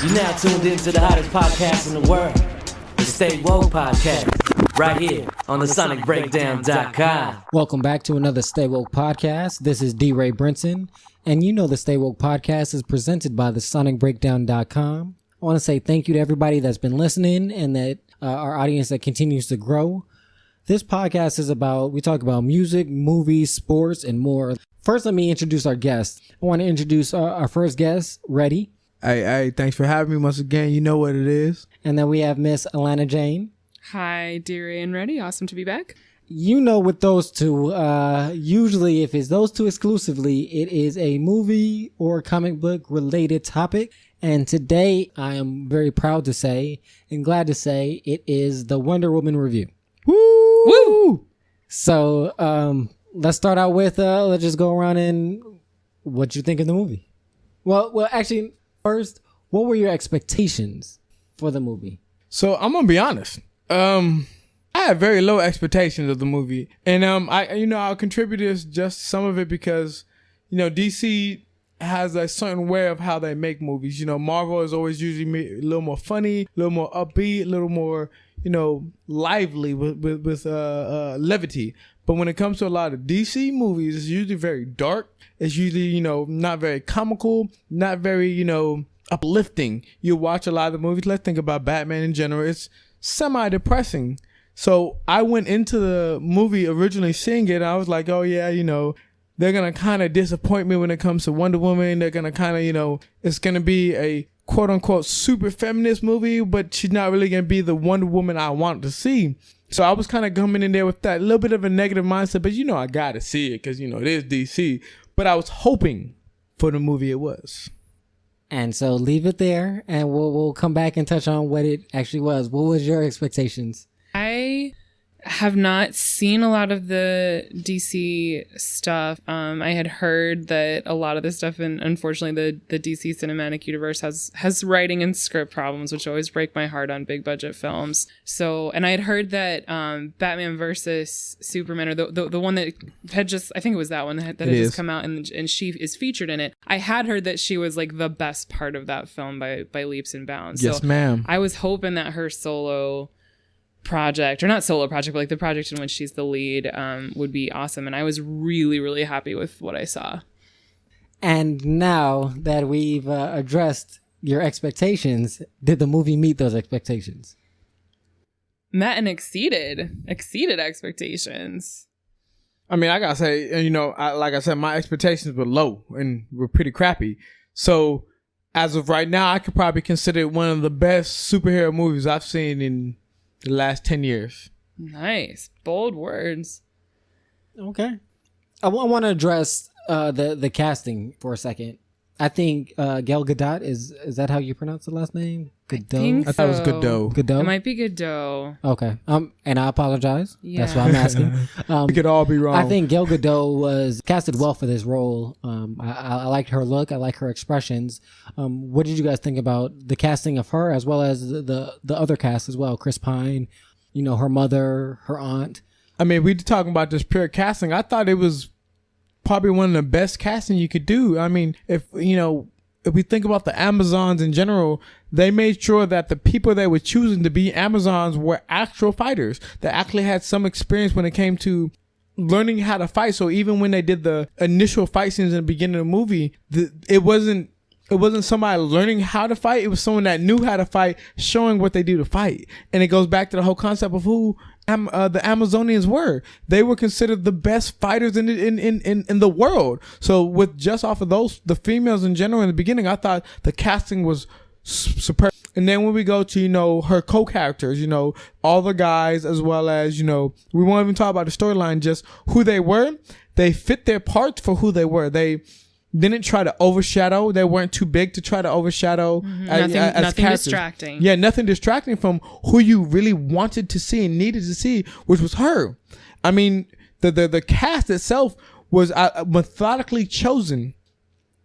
You're now tuned into the hottest podcast in the world, the Stay Woke Podcast, right here on TheSonicBreakdown.com. Welcome back to another Stay Woke Podcast. This is DeRa Brinson, and you know the Stay Woke Podcast is presented by TheSonicBreakdown.com. I want to say thank you to everybody that's been listening and that our audience that continues to grow. This podcast is we talk about music, movies, sports, and more. First, let me introduce our guest. I want to introduce our first guest, Reddy. Hey, thanks for having me once again. You know what it is. And then we have Miss Alanna Jane. Hi, DeRa and Reddy. Awesome to be back. You know, with those two, usually if it's those two exclusively, it is a movie or comic book related topic. And today I am very proud to say and glad to say it is the Wonder Woman review. Woo! Woo! So let's start out with let's just go around and what you think of the movie. Well, actually, first, what were your expectations for the movie? So I'm gonna be honest. I had very low expectations of the movie, and I'll contribute this just some of it because DC has a certain way of how they make movies. Marvel is always usually a little more funny, a little more upbeat, a little more lively with levity. But when it comes to a lot of DC movies, it's usually very dark. It's usually not very comical, not very uplifting. You watch a lot of the movies. Let's think about Batman in general. It's semi-depressing. So I went into the movie originally seeing it, and I was like, oh yeah, they're going to kind of disappoint me when it comes to Wonder Woman. They're going to kind of, it's going to be a quote unquote super feminist movie, but she's not really going to be the Wonder Woman I want to see. So I was kind of coming in there with that little bit of a negative mindset, but I got to see it because, it is DC. But I was hoping for the movie it was. And so leave it there, and we'll come back and touch on what it actually was. What was your expectations? I have not seen a lot of the DC stuff. I had heard that a lot of the stuff, and unfortunately the DC cinematic universe has writing and script problems, which always break my heart on big budget films. So, and I had heard that Batman versus Superman, or the one that had just, I think it was that one that had just come out, and she is featured in it. I had heard that she was like the best part of that film by leaps and bounds. Yes, so ma'am. I was hoping that her solo project, or not solo project, but like the project in which she's the lead, would be awesome. And I was really, really happy with what I saw. And now that we've addressed your expectations, did the movie meet those expectations? Met and exceeded expectations. I mean, I gotta say, like I said, my expectations were low and were pretty crappy. So as of right now, I could probably consider it one of the best superhero movies I've seen in the last 10 years. Nice. Bold words. Okay. I want to address the casting for a second. I think Gal Gadot, is that how you pronounce the last name? Godot? I thought it was Godot. Godot? It might be Godot. Okay. And I apologize. Yeah. That's why I'm asking. We could all be wrong. I think Gal Gadot was casted well for this role. I liked her look. I like her expressions. What did you guys think about the casting of her, as well as the other cast as well? Chris Pine, her mother, her aunt. I mean, we talking about just pure casting. I thought it was probably one of the best casting you could do. I mean, if we think about the Amazons in general, they made sure that the people they were choosing to be Amazons were actual fighters that actually had some experience when it came to learning how to fight. So even when they did the initial fight scenes in the beginning of the movie, it wasn't somebody learning how to fight. It was someone that knew how to fight, showing what they do to fight. And it goes back to the whole concept of who the Amazonians were. They were considered the best fighters in the world. So with just off of those, the females in general in the beginning, I thought the casting was superb. And then when we go to, her co-characters, all the guys, as well as, we won't even talk about the storyline, just who they were. They fit their parts for who they were. They didn't try to overshadow. They weren't too big to try to overshadow. Nothing distracting. Yeah, nothing distracting from who you really wanted to see and needed to see, which was her. I mean, the cast itself was methodically chosen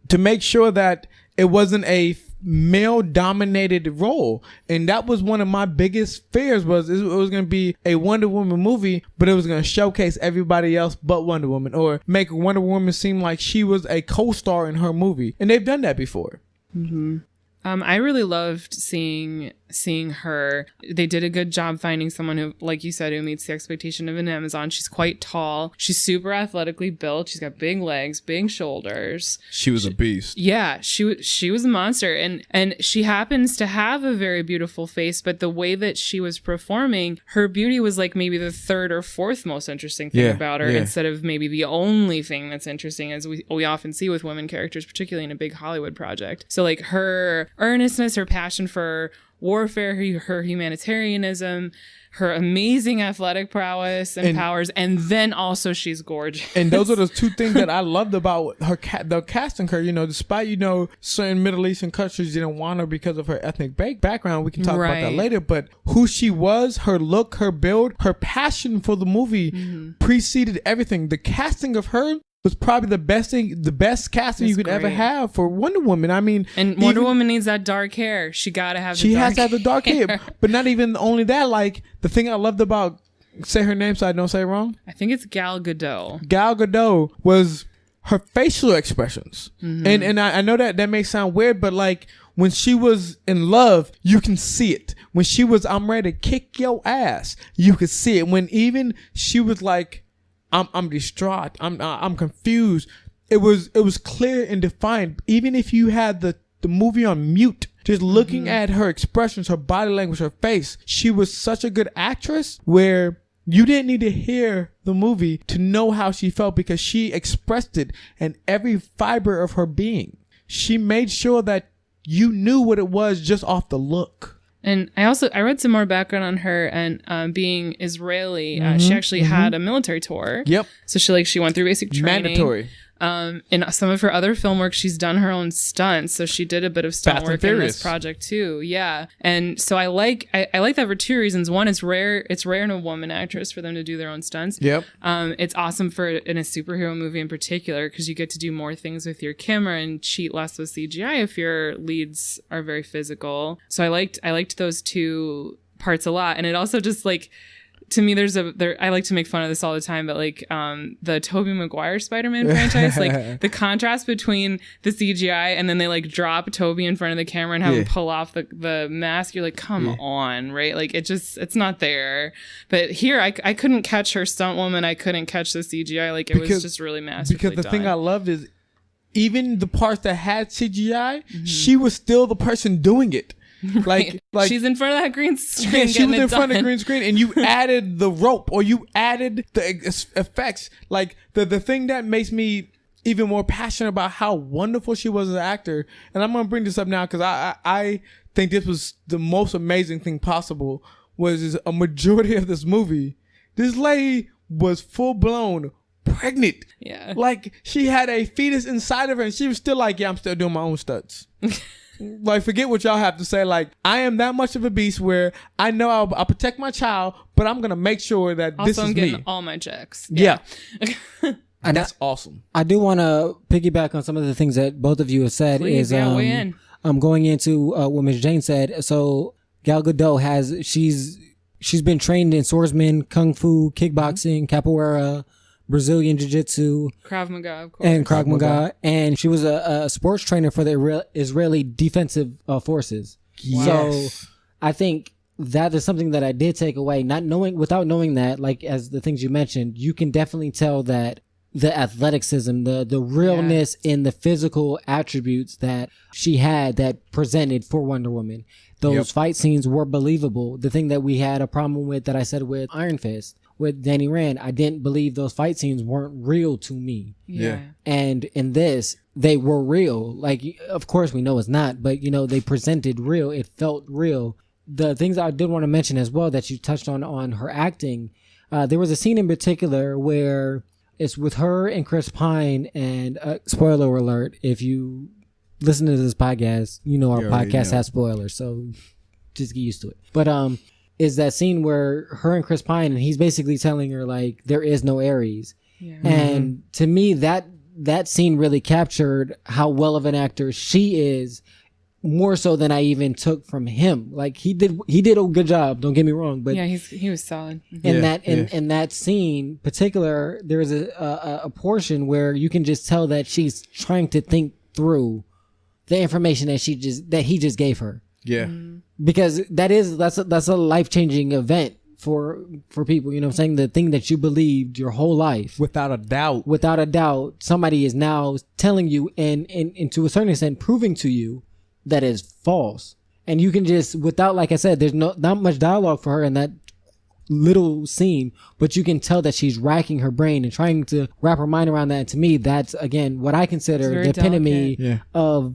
to make sure that it wasn't a male-dominated role. And that was one of my biggest fears, was it was going to be a Wonder Woman movie, but it was going to showcase everybody else but Wonder Woman, or make Wonder Woman seem like she was a co-star in her movie. And they've done that before. Mm-hmm. I really loved seeing her. They did a good job finding someone who, like you said, who meets the expectation of an Amazon. She's quite tall. She's super athletically built. She's got big legs, big shoulders. She was a beast. Yeah, she was a monster, and she happens to have a very beautiful face. But the way that she was performing, her beauty was like maybe the third or fourth most interesting thing about her, instead of maybe the only thing that's interesting, as we often see with women characters, particularly in a big Hollywood project. So like her earnestness, her passion for warfare, her humanitarianism, her amazing athletic prowess and powers, and then also she's gorgeous. And those are the two things that I loved about her. The casting her, despite certain Middle Eastern countries didn't want her because of her ethnic background. We can talk about that later. But who she was, her look, her build, her passion for the movie preceded everything. The casting of her was probably the best casting you could ever have for Wonder Woman. I mean, and Wonder Woman needs that dark hair. She gotta have. She has to have the dark hair. But not even only that. Like the thing I loved about, say her name so I don't say it wrong. I think it's Gal Gadot. Gal Gadot was her facial expressions, and I know that may sound weird, but like when she was in love, you can see it. When she was, I'm ready to kick your ass, you could see it. When even she was like, I'm distraught. I'm confused. It was clear and defined. Even if you had the movie on mute, just looking at her expressions, her body language, her face, she was such a good actress where you didn't need to hear the movie to know how she felt, because she expressed it in every fiber of her being. She made sure that you knew what it was just off the look. And I read some more background on her, and being Israeli, she actually had a military tour. Yep. So she went through basic training. Mandatory. In some of her other film work, she's done her own stunts. So she did a bit of stunt work in this project too. Yeah. And so I like that for two reasons. One, it's rare in a woman actress for them to do their own stunts. Yep. It's awesome in a superhero movie in particular, because you get to do more things with your camera and cheat less with CGI if your leads are very physical. So I liked those two parts a lot. And it also just like, to me, I like to make fun of this all the time, but like the Tobey Maguire Spider-Man franchise, like the contrast between the CGI and then they like drop Tobey in front of the camera and have him pull off the mask. You're like, come on, right? Like it's not there. But here, I couldn't catch her stunt woman. I couldn't catch the CGI. Like it was just really masterfully Because the thing I loved is even the parts that had CGI, she was still the person doing it. Like she's in front of that green screen. Yeah, she was in front of the green screen, and you added the rope or you added the effects. Like the thing that makes me even more passionate about how wonderful she was as an actor. And I'm gonna bring this up now because I think this was the most amazing thing possible. Was a majority of this movie, this lady was full blown pregnant. Yeah, like she had a fetus inside of her, and she was still like, "Yeah, I'm still doing my own stunts." Like, forget what y'all have to say. Like, I am that much of a beast where I know I'll protect my child, but I'm gonna make sure that also, this is I'm getting me. all my checks. Yeah. And that's awesome. I do want to piggyback on some of the things that both of you have said. Please, weigh in. I'm going into what Ms. Jane said. So Gal Gadot she's been trained in swordsman, kung fu, kickboxing, capoeira, Brazilian jiu-jitsu, Krav Maga, of course. and Krav Maga, and she was a sports trainer for the Israeli defensive forces. Yes. So I think that is something that I did take away, without knowing that, like as the things you mentioned, you can definitely tell that the athleticism, the realness in the physical attributes that she had that presented for Wonder Woman. Those fight scenes were believable. The thing that we had a problem with, that I said with Iron Fist, with Danny Rand, I didn't believe those fight scenes weren't real to me. Yeah. And in this, they were real. Like, of course we know it's not, but they presented real. It felt real. The things I did want to mention as well that you touched on her acting, there was a scene in particular where it's with her and Chris Pine, and spoiler alert, if you listen to this podcast, our podcast has spoilers, so just get used to it. But is that scene where her and Chris Pine, and he's basically telling her like there is no Ares. Yeah. And to me that scene really captured how well of an actor she is, more so than I even took from him. Like he did a good job, don't get me wrong, but he was solid. In that scene particular, there is a portion where you can just tell that she's trying to think through the information that he just gave her. Yeah. Because that's a life-changing event for people, you know what I'm saying? The thing that you believed your whole life. Without a doubt, somebody is now telling you and to a certain extent proving to you that is false. And you can just, without, like I said, there's not much dialogue for her in that little scene, but you can tell that she's racking her brain and trying to wrap her mind around that. And to me, that's, again, what I consider the epitome of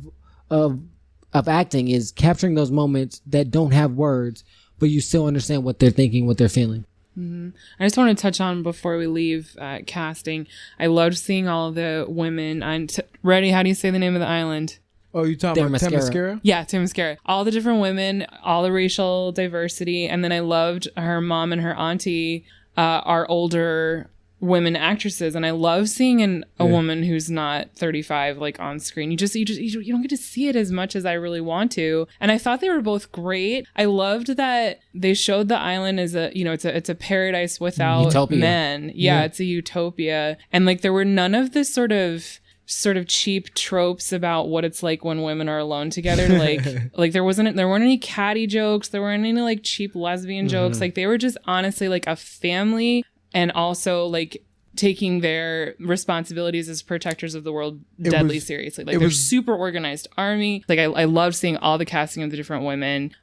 acting, is capturing those moments that don't have words, but you still understand what they're thinking, what they're feeling. Mm-hmm. I just want to touch on, before we leave, casting. I loved seeing all of the women on Ready, how do you say the name of the island? Oh, you talking about Themyscira? Yeah, Themyscira. All the different women, all the racial diversity. And then I loved her mom and her auntie are older women actresses. And I love seeing a woman who's not 35 like on screen. You don't get to see it as much as I really want to. And I thought they were both great. I loved that they showed the island as it's a paradise without utopia. Men. Yeah, it's a utopia. And like there were none of this sort of cheap tropes about what it's like when women are alone together. Like there weren't any catty jokes. There weren't any like cheap lesbian jokes. Like they were just honestly like a family, and also like taking their responsibilities as protectors of the world deadly seriously. Like they're super organized army. Like I loved seeing all the casting of the different women.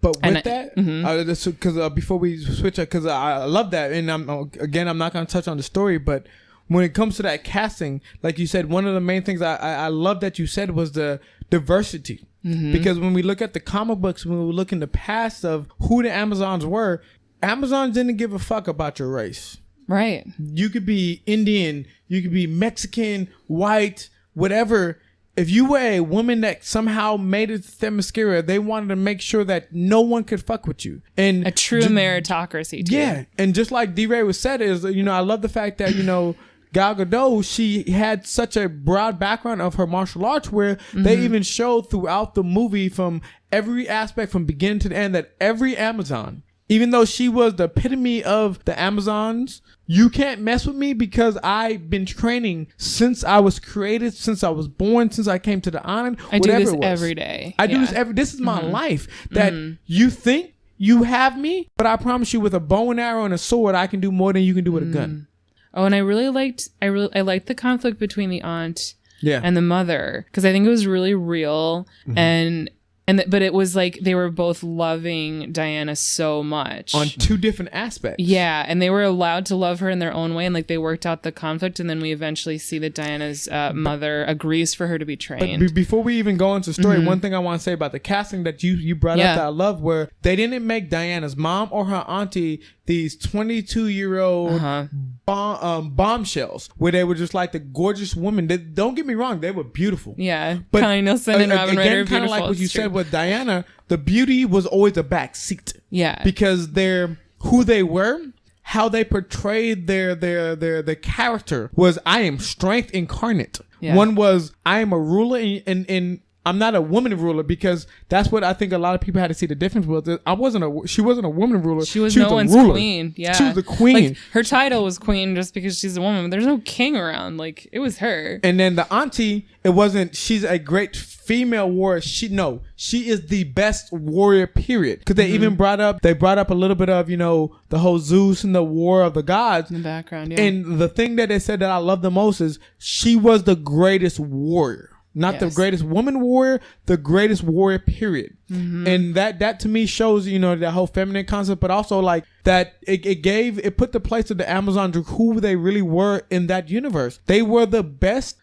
But with because before we switch, because I love that, and I'm not going to touch on the story, but when it comes to that casting, like you said, one of the main things I love that you said was the diversity. Mm-hmm. Because when we look at the comic books, when we look in the past of who the Amazons were, Amazons didn't give a fuck about your race. Right. You could be Indian, you could be Mexican, white, whatever. If you were a woman that somehow made it to Themyscira, they wanted to make sure that no one could fuck with you. And a true meritocracy too. Yeah. And just like DeRa was said, is, I love the fact that, Gal Gadot, she had such a broad background of her martial arts where they even showed throughout the movie, from every aspect, from beginning to the end, that every Amazon, even though she was the epitome of the Amazons, you can't mess with me because I've been training since I was created, since I was born, since I came to the island. I do this every day. This is my life. That you think you have me, but I promise you, with a bow and arrow and a sword, I can do more than you can do with a gun. Oh, and I liked the conflict between the aunt and the mother, because I think it was really real, but it was like they were both loving Diana so much on two different aspects. Yeah, and they were allowed to love her in their own way, and like they worked out the conflict, and then we eventually see that Diana's mother agrees for her to be trained. But before we even go into the story, one thing I want to say about the casting that you brought up that I love, where they didn't make Diana's mom or her auntie these 22-year-old bombshells, where they were just like the gorgeous woman. Don't get me wrong, they were beautiful. Yeah, but Connie Nielsen and Robin Wright are beautiful. Kind of like what you said with Diana, the beauty was always a back seat. Yeah, because they're who they were. How they portrayed their character was, I am strength incarnate. Yeah. One was, I am a ruler, and I'm not a woman ruler, because that's what I think a lot of people had to see the difference with. She wasn't a woman ruler. She was no one's queen. Yeah. She was the queen. Like, her title was queen just because she's a woman. But there's no king around. Like, it was her. And then the auntie, she's a great female warrior. She is the best warrior, period. Because they even brought up a little bit of, the whole Zeus and the war of the gods. In the background, yeah. And the thing that they said that I love the most is she was the greatest warrior. Not the greatest woman warrior, the greatest warrior, period. Mm-hmm. And that to me shows, the whole feminine concept, but also like that it put the place of the Amazons who they really were in that universe. They were the best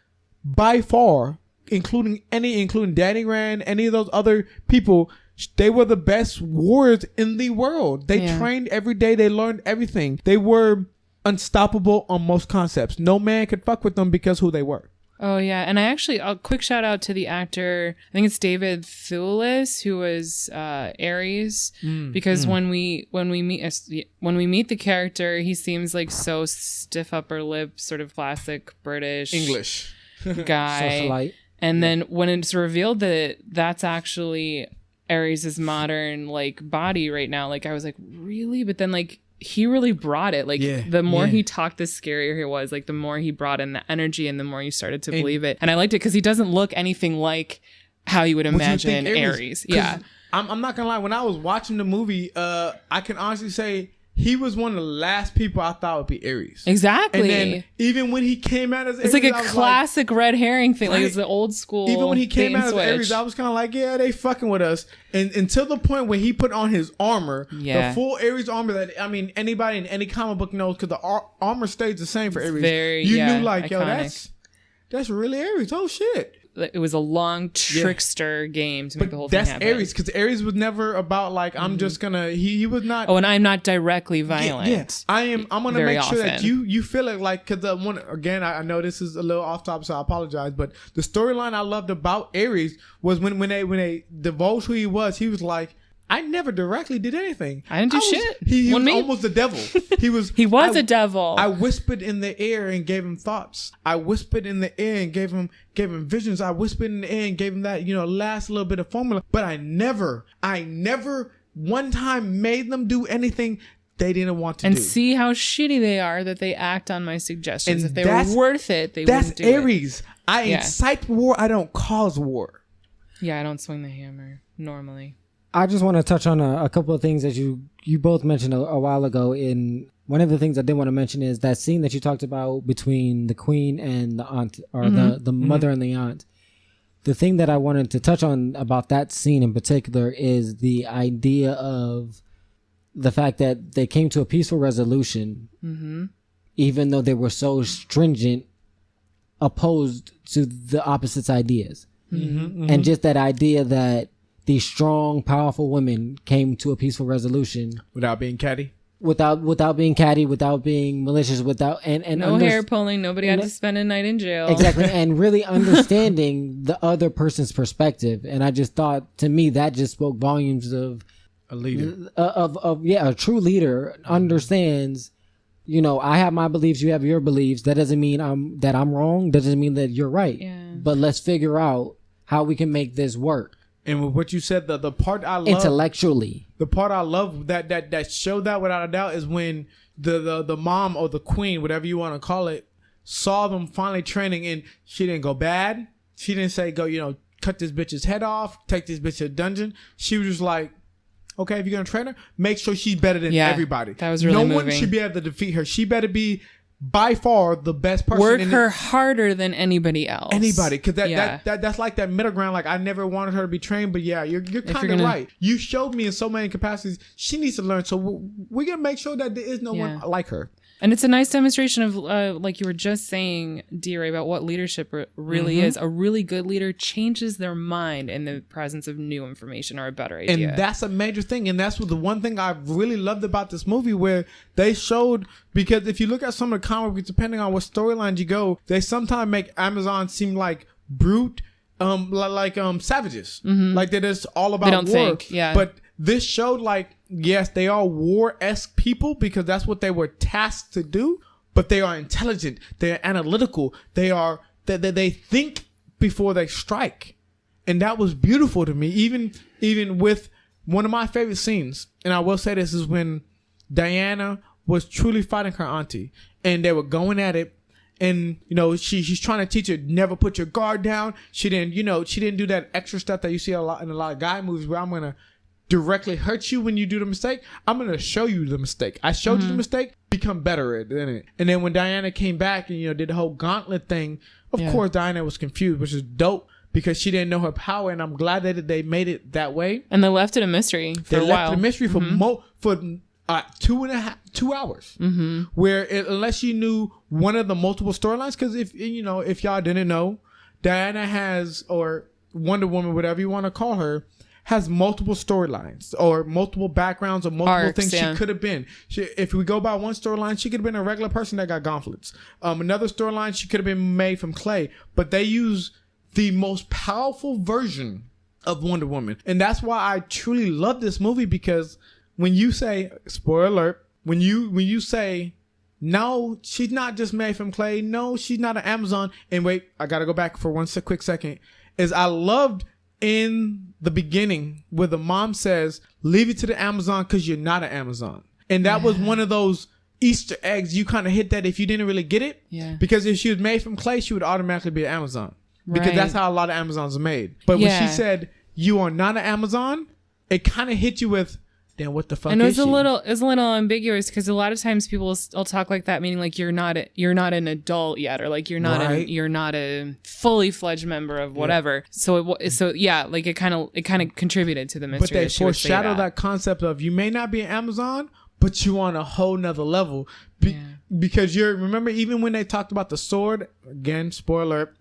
by far, including Danny Rand, any of those other people. They were the best warriors in the world. They trained every day. They learned everything. They were unstoppable on most concepts. No man could fuck with them because who they were. Oh yeah, and a quick shout out to the actor. I think it's David Thewlis, who was Ares, because when we meet the character, he seems like so stiff upper lip, sort of classic British English guy. Socialite. And then when it's revealed that that's actually Ares' modern like body right now, like I was like, really? But then like he really brought it. Like the more he talked, the scarier he was. Like the more he brought in the energy, and the more you started to believe it. And I liked it because he doesn't look anything like how you would What you would imagine think Ares. 'Cause Yeah. I'm not gonna lie. When I was watching the movie, I can honestly say he was one of the last people I thought would be Ares. Exactly. And then even when he came out as Ares, It's like a I was classic red herring thing. Like Right. it's the old school. even when he came bait and out as Ares, switch. I was kind of like, yeah, they fucking with us. And until the point when he put on his armor, Yeah. the full Ares armor that, I mean, anybody in any comic book knows, because the armor stays the same for Ares. You knew like, yo, that's really Ares. Oh shit. It was a long trickster game to make the whole thing happen. Ares, because Ares was never about like, I'm just gonna. He was not. Oh, and I'm not directly violent. Yes, I am. I'm gonna Very make sure that often. you feel it like, because one again, I know this is a little off topic, so I apologize. But the storyline I loved about Ares was when they divulged who he was like, I never directly did anything. I didn't do shit. He was Me? almost the devil. He was. He was a devil. I whispered in the air and gave him thoughts. I whispered in the air and gave him visions. I whispered in the air and gave him that, last little bit of formula. But I never one time made them do anything they didn't want to do. And see how shitty they are that they act on my suggestions. And if they were worth it, they wouldn't do That's it. Ares. I incite war. I don't cause war. Yeah, I don't swing the hammer normally. I just want to touch on a couple of things that you both mentioned a while ago. In one of the things I did want to mention is that scene that you talked about between the queen and the aunt, or the mother and the aunt. The thing that I wanted to touch on about that scene in particular is the idea of the fact that they came to a peaceful resolution, even though they were so stringent, opposed to the opposite's ideas. And just that idea that these strong, powerful women came to a peaceful resolution Without being catty? without being catty, without being malicious, without and No hair pulling. Nobody had to spend a night in jail. Exactly, and really understanding the other person's perspective. And I just thought, to me, that just spoke volumes of A leader. a true leader understands. I have my beliefs, you have your beliefs. That doesn't mean I'm wrong. Doesn't mean that you're right. Yeah. But let's figure out how we can make this work. And with what you said, the part I love, Intellectually. the part I love that showed that without a doubt is when the mom or the queen, whatever you want to call it, saw them finally training, and she didn't go bad. She didn't say go, cut this bitch's head off, take this bitch to a dungeon. She was just like, okay, if you're gonna train her, make sure she's better than everybody. That was really no moving. one should be able to defeat her. She better be by far the best person. Work her harder than anybody else. Anybody, because that's like that middle ground. Like, I never wanted her to be trained, but yeah, you're kind of right. You showed me in so many capacities. She needs to learn, so we're gonna make sure that there is no one like her. And it's a nice demonstration of, like you were just saying, DeRa, about what leadership really is. A really good leader changes their mind in the presence of new information or a better idea. And that's a major thing. And that's what the one thing I really loved about this movie, where they showed, because if you look at some of the comic books, depending on what storylines you go, they sometimes make Amazon seem like brute, like savages. Like they're just all about They don't war. think, yeah. But this showed like, yes, they are war-esque people because that's what they were tasked to do, but they are intelligent, they're analytical, they think before they strike. And that was beautiful to me. Even with one of my favorite scenes, and I will say this, is when Diana was truly fighting her auntie and they were going at it. And, she's trying to teach her, never put your guard down. She didn't do that extra stuff that you see in a lot of guy movies where I'm going to directly hurt you when you do the mistake. I'm going to show you the mistake. I showed you the mistake, become better at it. And then when Diana came back and, did the whole gauntlet thing, of course, Diana was confused, which is dope because she didn't know her power. And I'm glad that they made it that way. And they left it a mystery for a while. They left it a mystery for 2 hours, where unless you knew one of the multiple storylines, because if y'all didn't know, Diana has, or Wonder Woman, whatever you want to call her, has multiple storylines or multiple backgrounds or multiple arcs, things she could have been. If we go by one storyline, she could have been a regular person that got gauntlets. Another storyline, she could have been made from clay, but they use the most powerful version of Wonder Woman, and that's why I truly love this movie, because when you say, spoiler alert, when you say, no, she's not just made from clay, no, she's not an Amazon, and wait, I gotta go back for one quick second, is I loved in the beginning where the mom says, leave it to the Amazon because you're not an Amazon. And that was one of those Easter eggs. You kind of hit that if you didn't really get it. Yeah. Because if she was made from clay, she would automatically be an Amazon. because that's how a lot of Amazons are made. But when she Yeah. said you are not an Amazon, it kind of hit you with, then what the fuck And is she? it was a little ambiguous because a lot of times people will talk like that, meaning like you're not an adult yet, or like you're not a fully fledged member of whatever. So like it kind of contributed to the mystery. But they that she would say foreshadow that concept of you may not be an Amazon, but you on a whole nother level. Because remember, even when they talked about the sword, again, spoiler alert,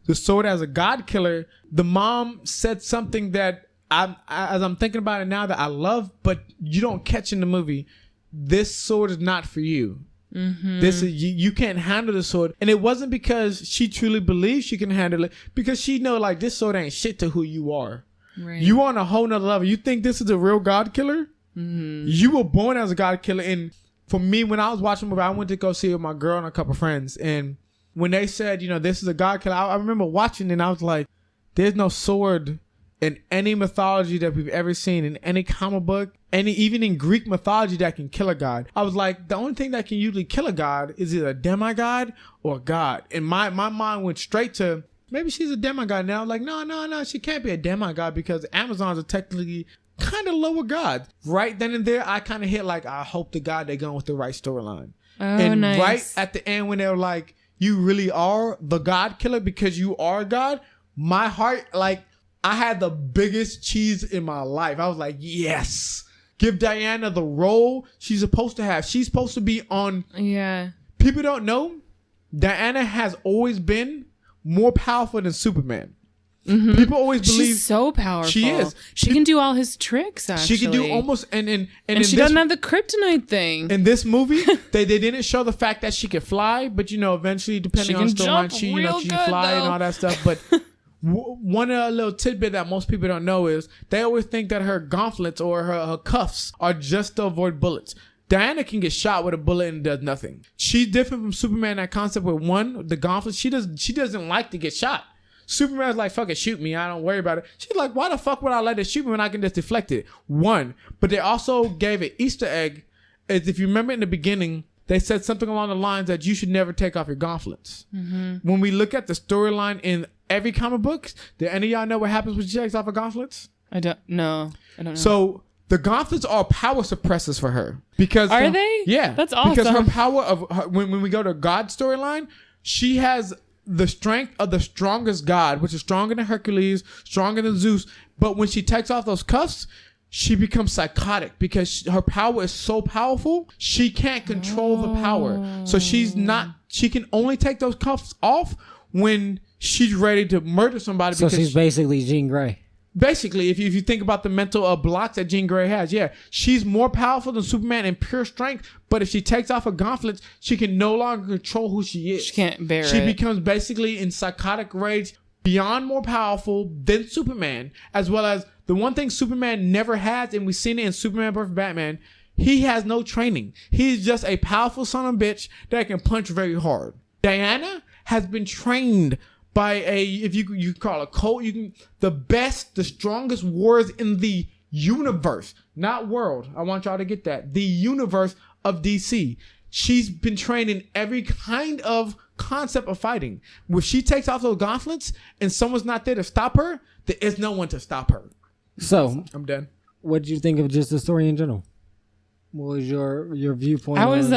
the sword as a god killer, the mom said something that as I'm thinking about it now that I love, but you don't catch in the movie. This sword is not for you. Mm-hmm. This is you can't handle the sword, and it wasn't because she truly believes she can handle it, because she know like this sword ain't shit to who you are. Right. You on a whole nother level. You think this is a real god killer? Mm-hmm. You were born as a god killer, and for me, when I was watching the movie, I went to go see it with my girl and a couple friends, and when they said, this is a god killer, I remember watching it and I was like, there's no sword in any mythology that we've ever seen, in any comic book, even in Greek mythology, that can kill a god. I was like, the only thing that can usually kill a god is either a demigod or a god. And my mind went straight to, maybe she's a demigod now. Like, no, she can't be a demigod because Amazons are technically kind of lower gods. Right then and there, I kind of hit like, I hope to God they're going with the right storyline. Oh, and nice. Right at the end when they were like, you really are the god killer because you are God, my heart, like, I had the biggest cheese in my life. I was like, yes, give Diana the role she's supposed to have. She's supposed to be on. Yeah. People don't know, Diana has always been more powerful than Superman. Mm-hmm. People always believe she's so powerful. She is. She can do all his tricks. Actually, she can do almost and she doesn't have the kryptonite thing. In this movie, they didn't show the fact that she could fly, but eventually, depending on storyline, she can fly and all that stuff. But one little tidbit that most people don't know is they always think that her gauntlets or her cuffs are just to avoid bullets. Diana can get shot with a bullet and does nothing. She's different from Superman in that concept with the gauntlets. She doesn't like to get shot. Superman's like, fuck it, shoot me. I don't worry about it. She's like, why the fuck would I let it shoot me when I can just deflect it? One. But they also gave an Easter egg. As if you remember in the beginning, they said something along the lines that you should never take off your gauntlets. Mm-hmm. When we look at the storyline in every comic book, do any of y'all know what happens when she takes off her gauntlets? I don't know. So the gauntlets are power suppressors for her. Because are they? Yeah. That's awesome. Because her power of her, when we go to God's storyline, she has the strength of the strongest god, which is stronger than Hercules, stronger than Zeus. But when she takes off those cuffs, she becomes psychotic because her power is so powerful, she can't control the power. So she can only take those cuffs off when she's ready to murder somebody. So she's basically Jean Grey. Basically, if you think about the mental blocks that Jean Grey has, yeah, she's more powerful than Superman in pure strength. But if she takes off her gauntlets, she can no longer control who she is. She can't bear it. She becomes basically in psychotic rage, beyond more powerful than Superman, as well as the one thing Superman never has, and we've seen it in Superman vs. Batman. He has no training. He's just a powerful son of a bitch that can punch very hard. Diana has been trained by if you call a cult, the strongest warriors in the universe, not world. I want y'all to get that. The universe of DC. She's been trained in every kind of concept of fighting. When she takes off those gauntlets and someone's not there to stop her, there is no one to stop her. So I'm done. What did you think of just the story in general? What was your viewpoint? I was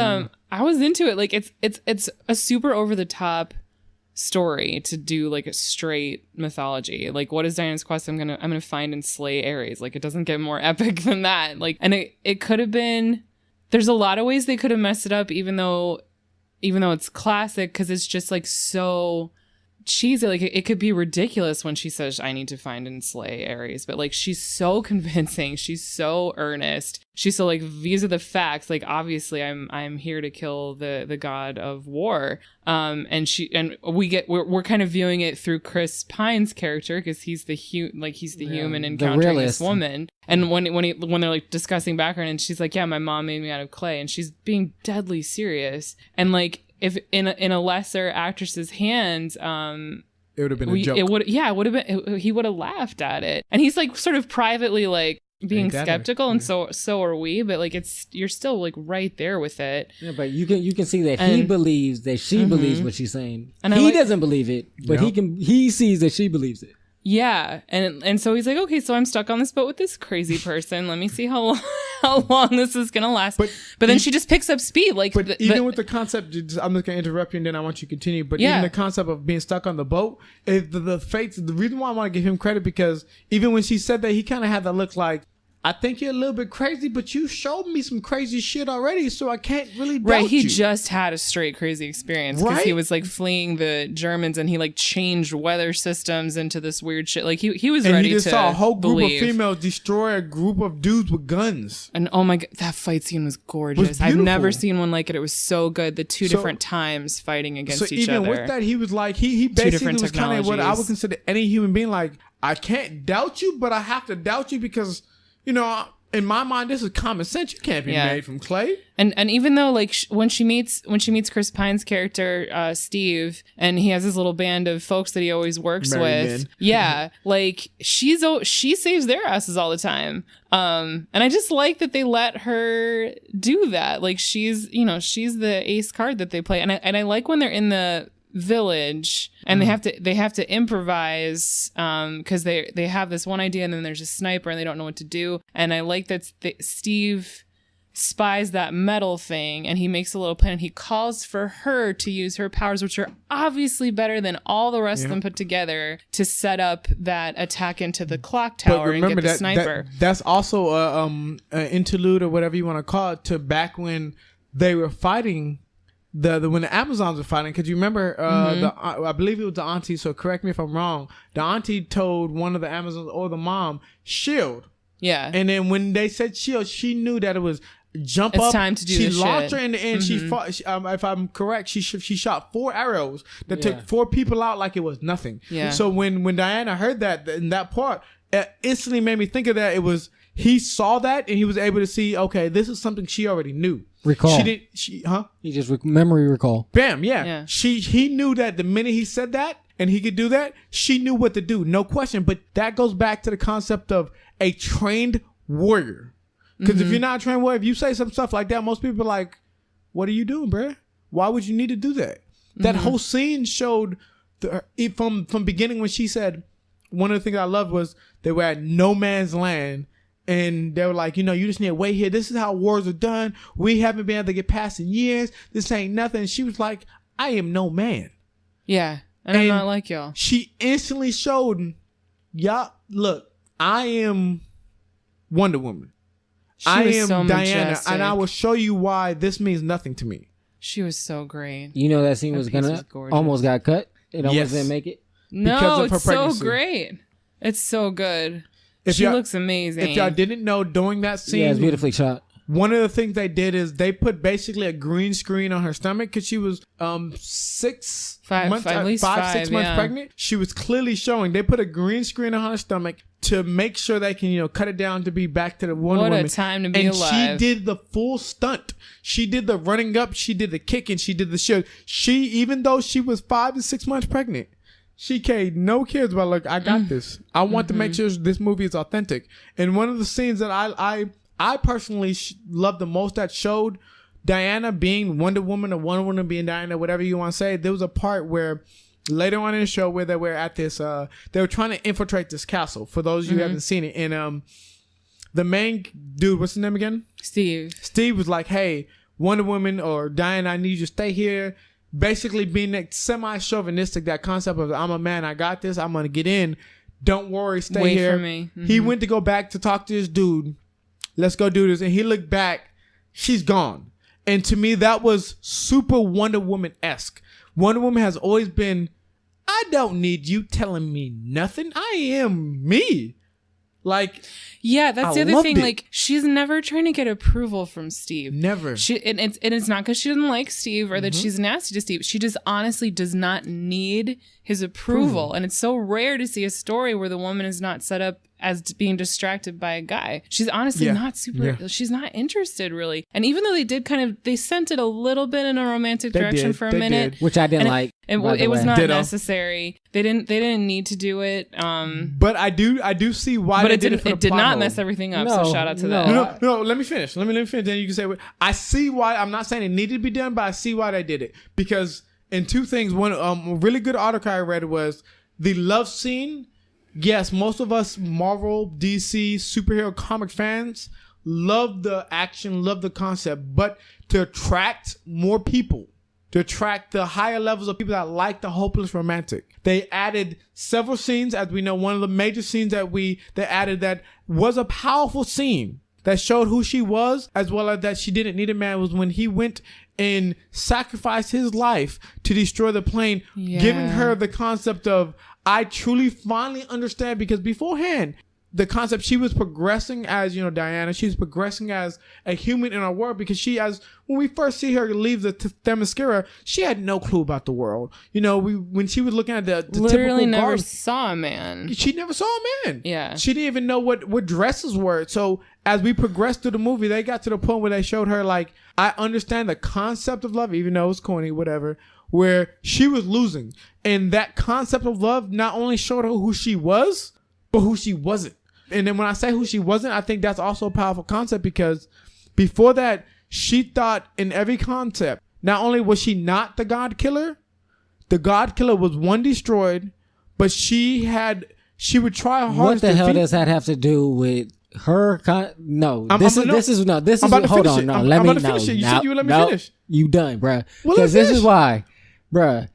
into it. Like it's a super over the top story to do like a straight mythology. Like, what is Diana's quest? I'm gonna find and slay Ares. Like, it doesn't get more epic than that. Like, and it could have been. There's a lot of ways they could have messed it up, even though it's classic, because it's just like so cheesy. Like, it could be ridiculous when she says, I need to find and slay Ares, but like she's so convincing, she's so earnest, she's so like, these are the facts, like obviously I'm here to kill the god of war. And we're kind of viewing it through Chris Pine's character, because he's the human encountering this woman. And when they're like discussing background, and she's like, yeah, my mom made me out of clay, and she's being deadly serious. And like, if in a lesser actress's hands, it would have been a joke. It would have been. He would have laughed at it, and he's like sort of privately like being Ain't that skeptical, and so are we. But like, you're still like right there with it. Yeah, but you can see that he believes that she believes what she's saying, and he doesn't believe it, but he sees that she believes it. Yeah, and so he's like, okay, so I'm stuck on this boat with this crazy person. Let me see how long this is gonna last. But then she just picks up speed. Like, even with the concept, I'm just gonna interrupt you and then I want you to continue. But even the concept of being stuck on the boat, the fates. The reason why I want to give him credit, because even when she said that, he kind of had that look like, I think you're a little bit crazy, but you showed me some crazy shit already, so I can't really doubt you. He just had a straight crazy experience because he was like fleeing the Germans, and he like changed weather systems into this weird shit. Like he was ready to. And he just saw a whole group of females destroy a group of dudes with guns. And oh my god, that fight scene was gorgeous. I've never seen one like it. It was so good. The two different times fighting against each other. So even with that, he was like he basically was kind of what I would consider any human being. Like, I can't doubt you, but I have to doubt you because, you know, in my mind, this is common sense. You can't be made from clay. And even though, like, when she meets Chris Pine's character, Steve, and he has his little band of folks that he always works with, like, she saves their asses all the time. And I just like that they let her do that. Like, she's the ace card that they play. And I like when they're in the village and they have to improvise because they have this one idea and then there's a sniper and they don't know what to do. And I like that Steve spies that metal thing and he makes a little plan and he calls for her to use her powers, which are obviously better than all the rest of them put together, to set up that attack into the clock tower and get the sniper. That's also an interlude or whatever you want to call it, to back when they were fighting when the Amazons were fighting. Because you remember I believe it was the auntie, so correct me if I'm wrong, the auntie told one of the Amazons or the mom, shield. Yeah. And then when they said shield, she knew that it was jump up. It's time to do she this launched shit. her in the end. She fought, if I'm correct, she shot 4 arrows that took 4 people out like it was nothing. Yeah. So when Diana heard that in that part, it instantly made me think of that. It was, he saw that and he was able to see, okay, this is something she already knew. Recall. He just memory recall. Bam, yeah. He knew that the minute he said that and he could do that, she knew what to do, no question. But that goes back to the concept of a trained warrior. Because if you're not a trained warrior, if you say some stuff like that, most people are like, what are you doing, bruh? Why would you need to do that? That whole scene showed from beginning when she said, one of the things I loved was they were at no man's land. And they were like, you just need to wait here. This is how wars are done. We haven't been able to get past in years. This ain't nothing. And she was like, I am no man. Yeah. And I'm not like y'all. She instantly showed, y'all, look, I am Wonder Woman. I am so Diana. Majestic. And I will show you why this means nothing to me. She was so great. You know that scene was almost got cut. It almost didn't make it. No, it's so great. It's so good. She looks amazing. If y'all didn't know, during that scene, it's beautifully shot. One of the things they did is they put basically a green screen on her stomach because she was 6 months pregnant. She was clearly showing. They put a green screen on her stomach to make sure they can cut it down to be back to the Wonder Woman. What a time to be alive! And she did the full stunt. She did the running up. She did the kick, and she did the shield. Even though she was 5 to 6 months pregnant, she carried no cares about, look, I got this. I want to make sure this movie is authentic. And one of the scenes that I personally loved the most that showed Diana being Wonder Woman or Wonder Woman being Diana, whatever you want to say. There was a part where later on in the show where they were at this, they were trying to infiltrate this castle. For those of you who haven't seen it. And the main dude, what's his name again? Steve was like, hey, Wonder Woman or Diana, I need you to stay here. Basically being that semi-chauvinistic, that concept of I'm a man, I got this, I'm going to get in. Don't worry, stay here. Wait for me. He went to go back to talk to this dude. Let's go do this. And he looked back. She's gone. And to me, that was super Wonder Woman-esque. Wonder Woman has always been, I don't need you telling me nothing. I am me. Like, yeah, that's the other thing. Like, she's never trying to get approval from Steve. Never. And it's not because she doesn't like Steve or that she's nasty to Steve. She just honestly does not need his approval. And it's so rare to see a story where the woman is not set up as being distracted by a guy. She's honestly not she's not interested really. And even though they sent it a little bit in a romantic direction for a minute. Which I didn't like. It was not necessary. They didn't need to do it. But I do see why. But they it didn't. it for the It did plot not hole. mess everything up. So shout out to that. No. Let me finish. Let me finish. Then you can say what I see why. I'm not saying it needed to be done, but I see why they did it because in two things. One, a really good article I read was the love scene. Yes, most of us Marvel, DC, superhero comic fans love the action, love the concept, but to attract more people, to attract the higher levels of people that like the hopeless romantic, they added several scenes. As we know, one of the major scenes that they added that was a powerful scene that showed who she was, as well as that she didn't need a man, was when he went and sacrificed his life to destroy the plane, giving her the concept of, I truly finally understand, because beforehand, the concept, she was progressing as, Diana, she's progressing as a human in our world, because when we first see her leave the Themyscira, she had no clue about the world. When she was looking at the literally typical never guard, saw a man. she never saw a man. Yeah. She didn't even know what dresses were. So as we progressed through the movie, they got to the point where they showed her, like, I understand the concept of love, even though it's corny, whatever, where she was losing. And that concept of love not only showed her who she was, but who she wasn't. And then when I say who she wasn't, I think that's also a powerful concept, because before that, she thought in every concept, not only was she not the God killer was one destroyed, but she would try her hardest. What the hell does that have to do with her? This is hold on. No, let me finish it. You said you would let me finish. You done, bruh. Because this is why, bruh.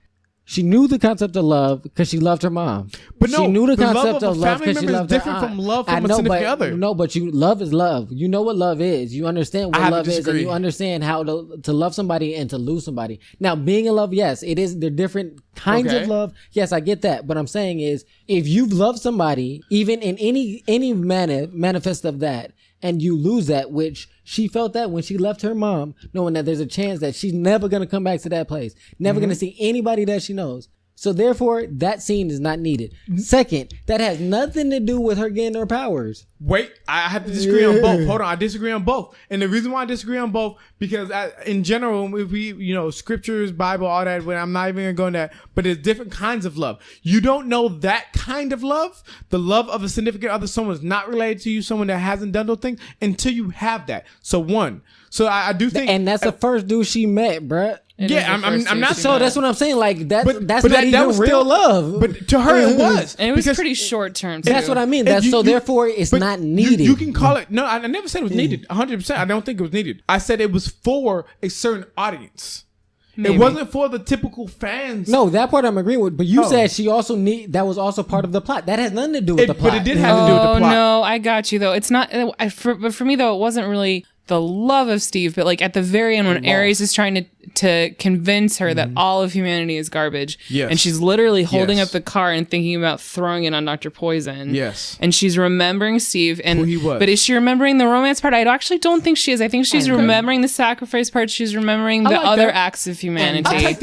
She knew the concept of love because she loved her mom. But no, she knew the concept of love because she loved her different aunt. from love from a significant other. No, but love is love. You know what love is. You understand what love is, and you understand how to love somebody and to lose somebody. Now, being in love, yes, it is. There are different kinds of love. Yes, I get that. But I'm saying is, if you've loved somebody, even in any manifest of that, and you lose that, which she felt that when she left her mom, knowing that there's a chance that she's never going to come back to that place, never going to see anybody that she knows. So therefore, that scene is not needed. Second, that has nothing to do with her getting her powers. Wait, I have to disagree on both. Hold on, I disagree on both. And the reason why I disagree on both, because in general, if we, scriptures, Bible, all that, I'm not even going to go into that, but there's different kinds of love. You don't know that kind of love, the love of a significant other, someone's not related to you, someone that hasn't done those things, until you have that. So I do think... And that's the first dude she met, bruh. I'm not... So that's what I'm saying. Like, that's but not that even was real still, love. But to her, it was. And it was pretty short term, too. That's what I mean. Therefore, it's not needed. You can call it... No, I never said it was needed. 100%. I don't think it was needed. I said it was for a certain audience. Maybe. It wasn't for the typical fans. No, that part I'm agreeing with. But you said she also that was also part of the plot. That has nothing to do with the plot. But it did have to do with the plot. Oh, no, I got you, though. It's not... But for me, though, it wasn't really the love of Steve, but like at the very end when Ares is trying to convince her that all of humanity is garbage, and she's literally holding up the car and thinking about throwing it on Dr. Poison, and she's remembering Steve and who he was. But is she remembering the romance part? I actually don't think she is. I think she's remembering the sacrifice part. She's remembering the other acts of humanity. I'll take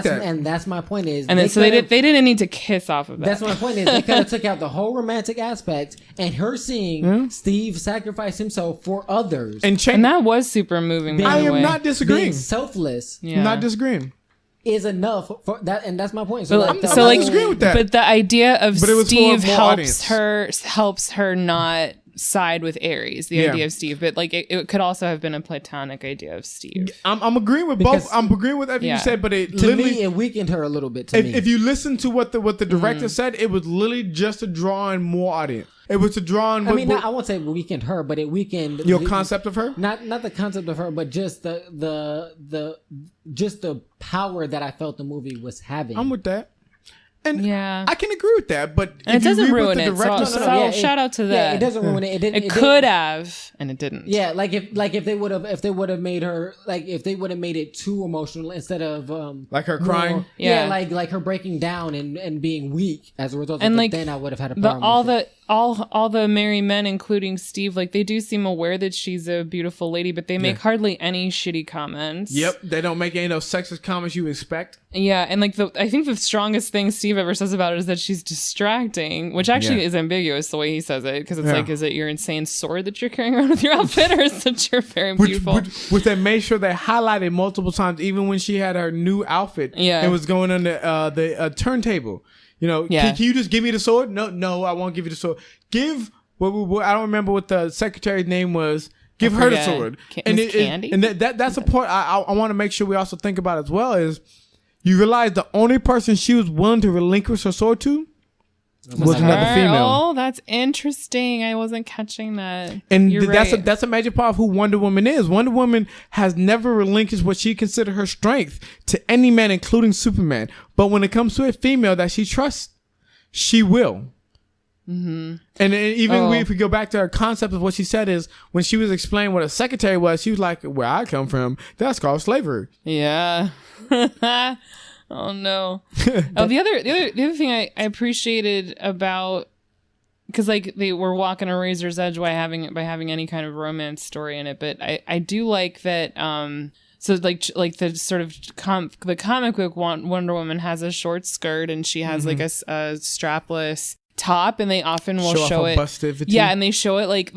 that. And that's my point is, and then they didn't need to kiss off of that. That's my point is, they could have took out the whole romantic aspect and her seeing Steve sacrifice himself for others. And that was super moving. I am not disagreeing. Being selfless. I'm not disagreeing. Is enough for that, and that's my point. So I'm not disagreeing with that. But the idea of Steve helps her not side with Ares. The idea of Steve, but like it could also have been a platonic idea of Steve. I'm agreeing with both. I'm agreeing with everything you said, but to me it weakened her a little bit. If you listen to what the director said, it was literally just to draw in more audience. It was to draw in. I won't say it weakened her, but it weakened your concept of her. Not the concept of her, but just the power that I felt the movie was having. I'm with that. And I can agree with that, but it doesn't ruin it. So shout out to that. Yeah, it doesn't ruin it. It could have, and it didn't. Yeah, if they would have made her if they would have made it too emotional instead of like her crying. Like her breaking down and being weak as a result of it, then I would have had a problem. all the married men, including Steve, like they do seem aware that she's a beautiful lady, but they make hardly any shitty comments. Yep, they don't make any of those sexist comments you expect. Yeah, and like I think the strongest thing Steve ever says about it is that she's distracting, which actually is ambiguous the way he says it, because it's like, is it your insane sword that you're carrying around with your outfit, or is it you're very beautiful? Which they made sure they highlighted multiple times, even when she had her new outfit. Yeah, it was going on the turntable. You know, can you just give me the sword? No, I won't give you the sword. Give what I don't remember what the secretary's name was. Give her the sword. Candy. And that's a point I want to make sure we also think about as well is you realize the only person she was willing to relinquish her sword to was another female. Oh, that's interesting. I wasn't catching that. And that's a major part of who Wonder Woman is. Wonder Woman has never relinquished what she considered her strength to any man, including Superman. But when it comes to a female that she trusts, she will. Mm-hmm. And even if we go back to her concept of what she said is when she was explaining what a secretary was, she was like, "Where I come from, that's called slavery." Yeah. Oh no. The other thing I appreciated about, because like they were walking a razor's edge by having any kind of romance story in it, but I do like that. So like the sort of the comic book Wonder Woman has a short skirt and she has like a strapless top, and they often will show it. Yeah, and they show it like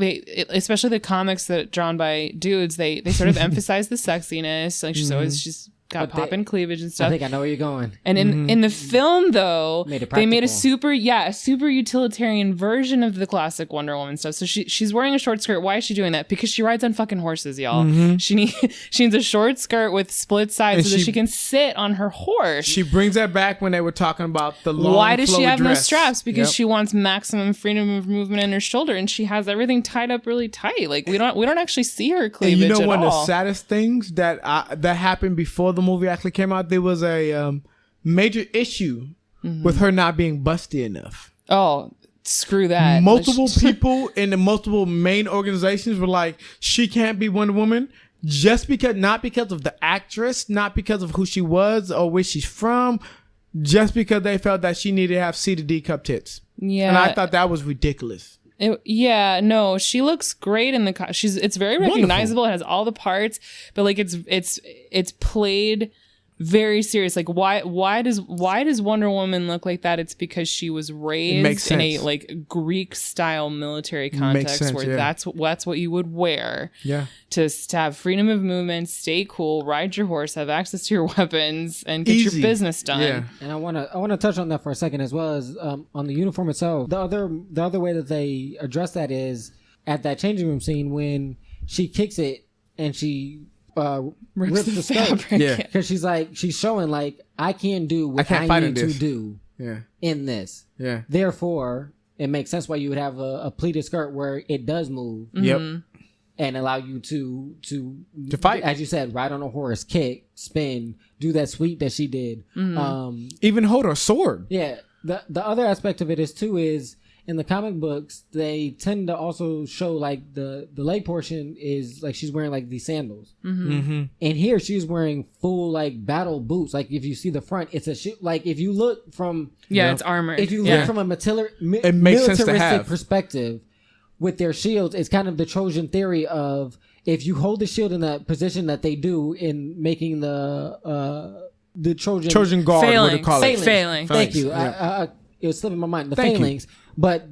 especially the comics that drawn by dudes. They sort of emphasize the sexiness. Like she's got popping cleavage and stuff. I think I know where you're going. And in the film, though, they made a super utilitarian version of the classic Wonder Woman stuff. So she's wearing a short skirt. Why is she doing that? Because she rides on fucking horses, y'all. She needs a short skirt with split sides so that she can sit on her horse. She brings that back when they were talking about the long Why does she have dress. no straps? Because she wants maximum freedom of movement in her shoulder, and she has everything tied up really tight. Like we don't actually see her cleavage and you know at one all. of the saddest things that happened before the movie actually came out, there was a major issue with her not being busty enough. Oh, screw that. Multiple people in the multiple main organizations were like, she can't be Wonder Woman not because of the actress, not because of who she was or where she's from, just because they felt that she needed to have C to D cup tits. Yeah. And I thought that was ridiculous. No, she looks great in the it's very recognizable. Wonderful. It has all the parts, but like it's played very serious. Like why does Wonder Woman look like that? It's because she was raised in a like Greek style military context where that's what you would wear. Yeah. To have freedom of movement, stay cool, ride your horse, have access to your weapons, and get your business done. Yeah. And I wanna touch on that for a second as well as on the uniform itself. The other way that they address that is at that changing room scene when she kicks it and she rips the skirt. Yeah, because she's showing like I can do what I need to do. Yeah. In this. Yeah. Therefore, it makes sense why you would have a pleated skirt where it does move. Yep. And allow you to fight, as you said, ride on a horse, kick, spin, do that sweep that she did. Even hold her sword. Yeah. The other aspect of it is in the comic books, they tend to also show like the leg portion is like she's wearing like these sandals. And here she's wearing full like battle boots. Like if you see the front, it's a like if you look from it's armor. If you look from a militaristic perspective with their shields, it's kind of the Trojan theory of if you hold the shield in that position that they do in making the Trojan guard, phalanx. What they call it. Phalanx. Thank you. Yeah. It was slipping my mind. The phalanx. But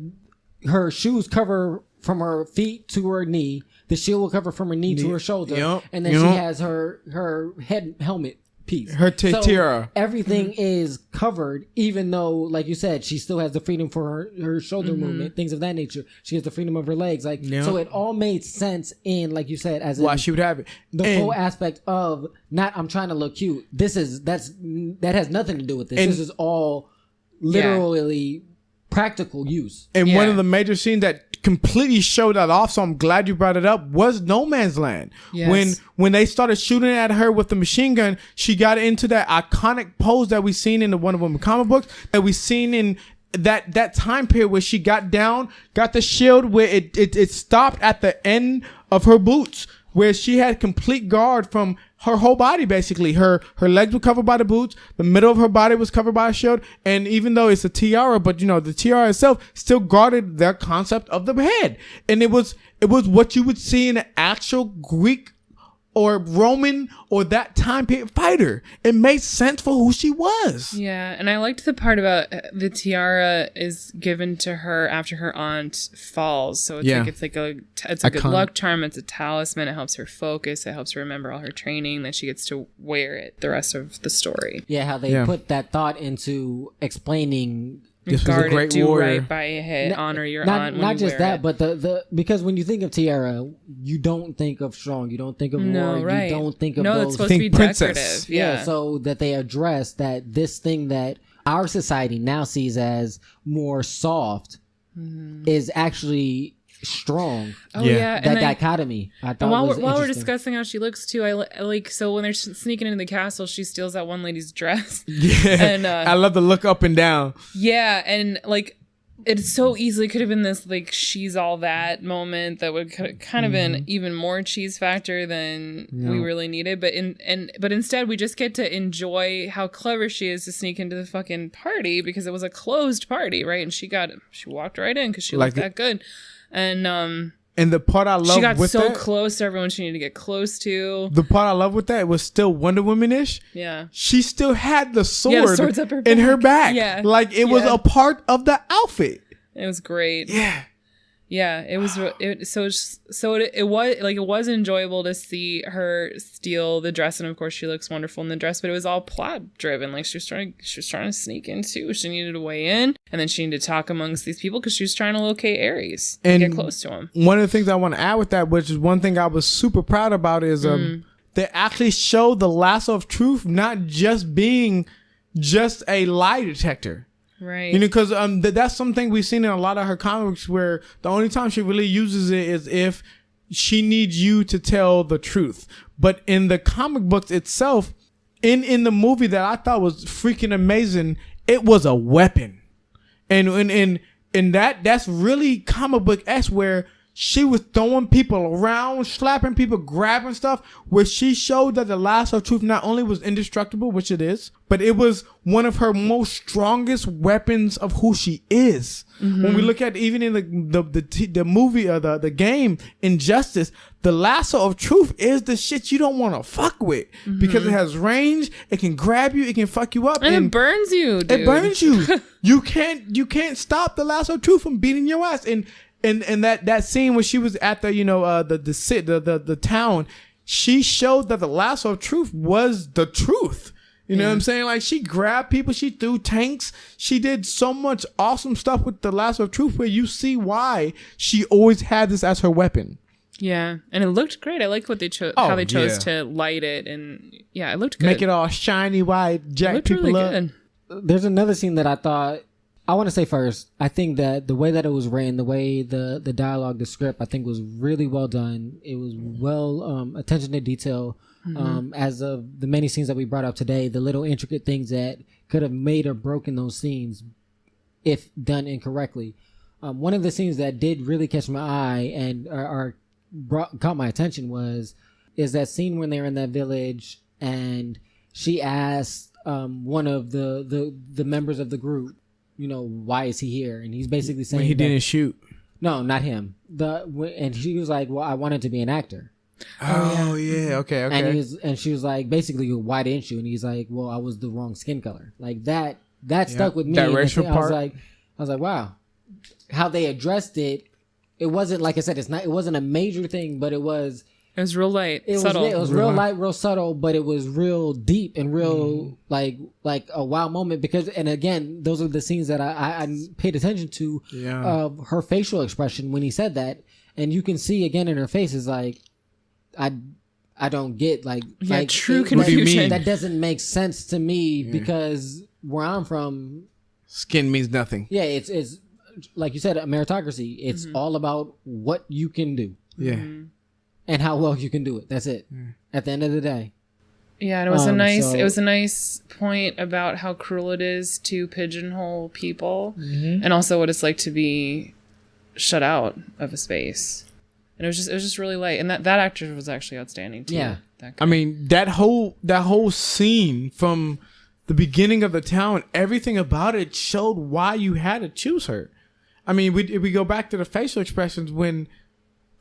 her shoes cover from her feet to her knee. The shield will cover from her knee to her shoulder. And then she has her head helmet piece. Her tiara. Everything is covered, even though, like you said, she still has the freedom for her shoulder movement, things of that nature. She has the freedom of her legs. So it all made sense in, like you said, as why she would have it. The full aspect of not I'm trying to look cute. That has nothing to do with this. This is all literally practical use. And one of the major scenes that completely showed that off, so I'm glad you brought it up, was No Man's Land. Yes. When they started shooting at her with the machine gun, she got into that iconic pose that we seen in the Wonder Woman comic books, that we seen in that time period where she got down, got the shield where it stopped at the end of her boots. where she had complete guard from her whole body. Basically, her legs were covered by the boots, the middle of her body was covered by a shield, and even though it's a tiara, but the tiara itself still guarded their concept of the head, and it was what you would see in an actual Greek or Roman or that time period fighter. It made sense for who she was. Yeah, and I liked the part about the tiara is given to her after her aunt falls. So it's a good luck charm. It's a talisman. It helps her focus. It helps her remember all her training. Then she gets to wear it the rest of the story. Yeah, how they put that thought into explaining. This was a great do warrior. Right by it. Honor your Not aunt. When just you that, wear it. but because when you think of tiara, you don't think of strong. You don't think of war. Right. You don't think of no, those. it's supposed to be princess. decorative. Yeah. So that they address that this thing that our society now sees as more soft is actually strong. Oh yeah, That dichotomy. I thought and was while we're interesting. discussing how she looks too, I like so when they're sneaking into the castle, she steals that one lady's dress. Yeah, and I love the look up and down. Yeah, and like it so easily could have been this like she's all that moment that would kind of been even more cheese factor than we really needed. But instead we just get to enjoy how clever she is to sneak into the fucking party because it was a closed party, right? And she walked right in because she looked that good. And the part I love she got with so that, close to everyone she needed to get close to. the part I love with that was still Wonder Woman-ish. Yeah. She still had the sword Yeah, the sword's up her in her back. back. Yeah. Like it was a part of the outfit. It was great. Yeah. Yeah, it was it was enjoyable to see her steal the dress, and of course she looks wonderful in the dress, but it was all plot driven. Like she was trying to sneak in too. She needed a way in, and then she needed to talk amongst these people because she was trying to locate Ares and get close to him. One of the things I want to add with that, which is one thing I was super proud about, is they actually showed the lasso of truth not just being just a lie detector. Right. Because that's something we've seen in a lot of her comics where the only time she really uses it is if she needs you to tell the truth. But in the comic books itself, in the movie that I thought was freaking amazing, it was a weapon. And that's really comic book-esque where she was throwing people around, slapping people, grabbing stuff, where she showed that the lasso of truth not only was indestructible, which it is, but it was one of her most strongest weapons of who she is. When we look at even in the movie or the game Injustice, the lasso of truth is the shit you don't want to fuck with because it has range, it can grab you, it can fuck you up, and it burns you, dude. It burns you. You can't stop the lasso of truth from beating your ass. And that scene when she was at the town, she showed that the lasso of truth was the truth. You know what I'm saying? Like she grabbed people, she threw tanks, she did so much awesome stuff with the lasso of truth where you see why she always had this as her weapon. Yeah, and it looked great. I liked what they chose, how they chose to light it, and yeah, it looked good. Make it all shiny white, jack people really up. Good. There's another scene that I thought. I want to say first, I think that the way that it was written, the way the dialogue, the script, I think was really well done. It was well attention to detail. As of the many scenes that we brought up today, the little intricate things that could have made or broken those scenes if done incorrectly. One of the scenes that did really catch my eye and caught my attention is that scene when they're in that village and she asked one of the members of the group, why is he here? And he's basically saying when he didn't shoot. No, not him. And she was like, well, I wanted to be an actor. Oh yeah. Okay. And she was like, basically, why didn't you? And he's like, well, I was the wrong skin color. Like that stuck with me. That racial part. I was like, wow, how they addressed it. It wasn't, like I said, it wasn't a major thing, but it was real light, subtle. It was real light, real subtle, but it was real deep and real like a wow moment because, and again, those are the scenes that I paid attention to of her facial expression when he said that, and you can see again in her face is like, I don't get true confusion. That doesn't make sense to me because where I'm from, skin means nothing. Yeah, it's like you said, a meritocracy. It's all about what you can do. Yeah. And how well you can do it. That's it. At the end of the day. Yeah, and it was a nice point about how cruel it is to pigeonhole people, and also what it's like to be shut out of a space And it was just really light. And that actor was actually outstanding too. Yeah. That guy. I mean, that whole scene from the beginning of the town, everything about it showed why you had to choose her. I mean, if we go back to the facial expressions when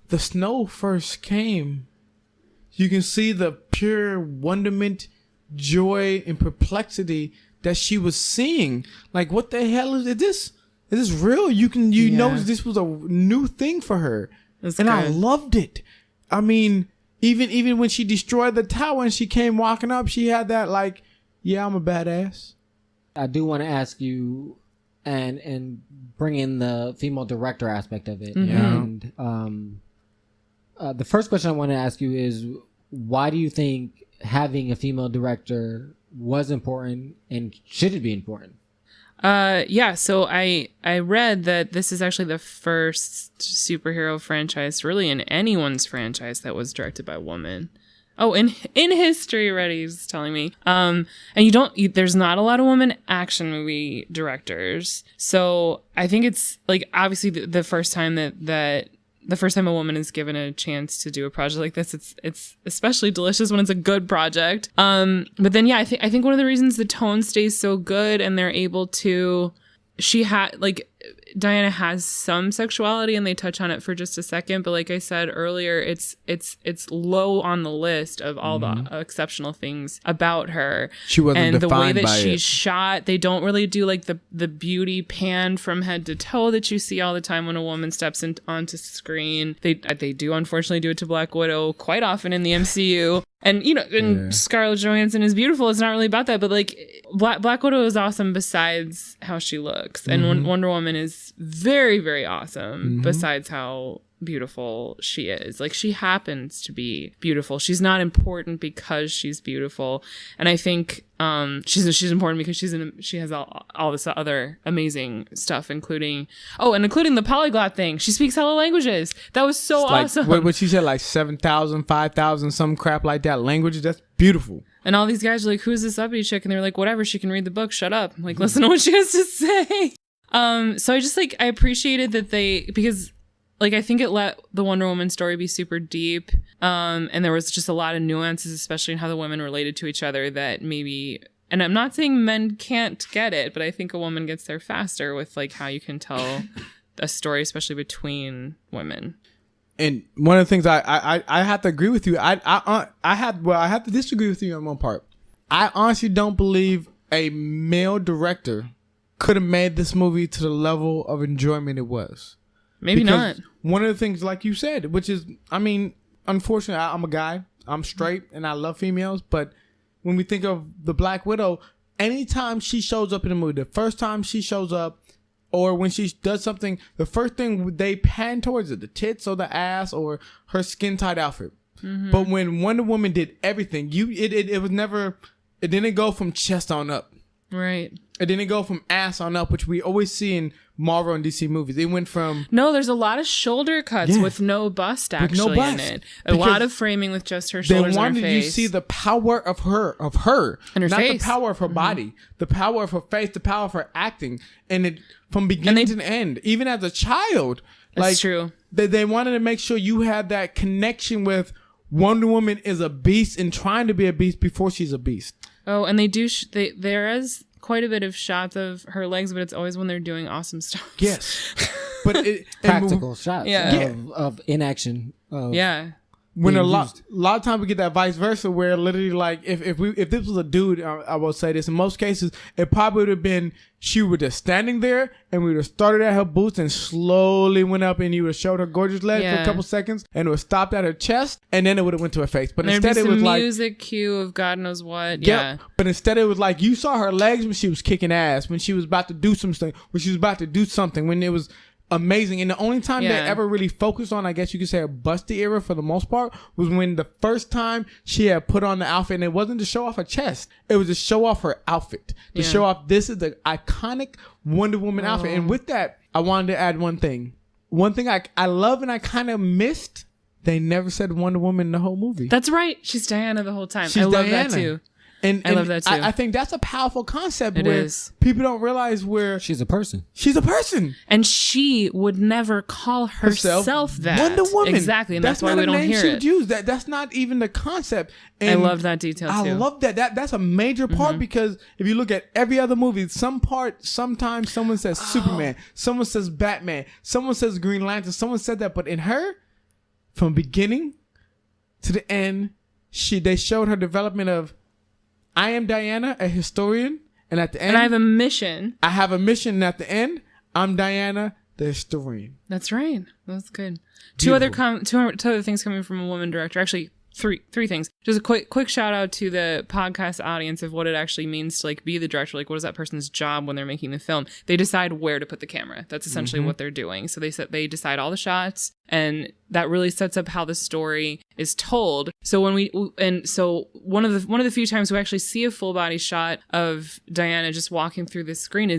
the snow first came, you can see the pure wonderment, joy, and perplexity that she was seeing. Like, what the hell is this? Is this real? You notice this was a new thing for her. That's and good. I loved it. I mean, even when she destroyed the tower and she came walking up, she had that like, yeah, I'm a badass. I do want to ask you and bring in the female director aspect of it. Mm-hmm. And the first question I want to ask you is, why do you think having a female director was important, and should it be important? So I read that this is actually the first superhero franchise, really in anyone's franchise, that was directed by a woman. Oh, in history, Reddy's telling me. And there's not a lot of women action movie directors. So I think it's like, obviously the first time that the first time a woman is given a chance to do a project like this, it's especially delicious when it's a good project. But then, I think one of the reasons the tone stays so good and they're able to, Diana has some sexuality and they touch on it for just a second, but like I said earlier, it's low on the list of all the exceptional things about her. She wasn't and the way defined that by she's it. shot, they don't really do like the beauty pan from head to toe that you see all the time when a woman steps onto screen. They do unfortunately do it to Black Widow quite often in the MCU. And Scarlett Johansson is beautiful. It's not really about that, but like Black Widow is awesome besides how she looks, and Wonder Woman is very, very awesome besides how beautiful she is. Like, she happens to be beautiful. She's not important because she's beautiful, and I think she's important because she has all this other amazing stuff, including the polyglot thing. She speaks hella languages. That was so awesome. What she said, like 7,000, 5,000, some crap like that. Languages, that's beautiful. And all these guys are like, who's this uppity chick? And they're like, whatever, she can read the book, shut up. I'm like, listen to what she has to say. So I just I appreciated that because I think it let the Wonder Woman story be super deep. And there was just a lot of nuances, especially in how the women related to each other, that maybe, and I'm not saying men can't get it, but I think a woman gets there faster with how you can tell a story, especially between women. And one of the things I have to agree with you. I have to disagree with you on one part. I honestly don't believe a male director could have made this movie to the level of enjoyment it was. Maybe because not. One of the things, like you said, which is, I mean, unfortunately, I'm a guy. I'm straight, and I love females. But when we think of the Black Widow, anytime she shows up in a movie, the first time she shows up, or when she does something, the first thing they pan towards it, the tits or the ass or her skin tight outfit. But when Wonder Woman did everything, it was never, it didn't go from chest on up. Right. It didn't go from ass on up, which we always see in Marvel and DC movies. It went from... No, there's a lot of shoulder cuts with no bust actually in it. A lot of framing with just her shoulders and her face. They wanted you to see the power of her. And her not face. The power of her body. The power of her face, the power of her acting. And it from beginning to end, even as a child. That's true. They wanted to make sure you had that connection with Wonder Woman is a beast and trying to be a beast before she's a beast. Oh, and they do... there is quite a bit of shots of her legs, but it's always when they're doing awesome stuff. Yes. But practical shots Yeah. of inaction. Yeah. When a lot of times we get that vice versa, where literally like if this was a dude, I will say this, in most cases it probably would have been she would have standing there and we would have started at her boots and slowly went up and you would have showed her gorgeous legs for a couple seconds and it would have stopped at her chest and then it would have went to her face. But instead it was like music cue of God knows what. Yeah. But instead it was like you saw her legs when she was kicking ass, when she was about to do something, when it was amazing. And the only time they ever really focused on, I guess you could say, a busty era for the most part was when the first time she had put on the outfit, and it wasn't to show off her chest, it was to show off her outfit, to show off this is the iconic Wonder Woman outfit. And with that, I wanted to add one thing I love and I kind of missed. They never said Wonder Woman in the whole movie. That's right. She's Diana the whole time. I love that too. And I love that too. I think that's a powerful concept It where is. people don't realize where She's a person. she's a person. And she would never call herself that. Wonder Woman. Exactly. And that's why not we a don't name hear she it. would use. That's not even the concept. I And love that detail too. I love that. That's a major part because if you look at every other movie, sometimes someone says Superman, someone says Batman, someone says Green Lantern, someone said that. But in her, from beginning to the end, they showed her development of, I am Diana, a historian, and at the end, And I have a mission. I have a mission, and at the end, I'm Diana, the historian. That's right. That's good. Two other things coming from a woman director. Actually, three things. Just a quick shout out to the podcast audience of what it actually means to like be the director. Like, what is that person's job when they're making the film? They decide where to put the camera. That's essentially what they're doing. So they decide all the shots, and that really sets up how the story is told. So one of the few times we actually see a full body shot of Diana just walking through the screen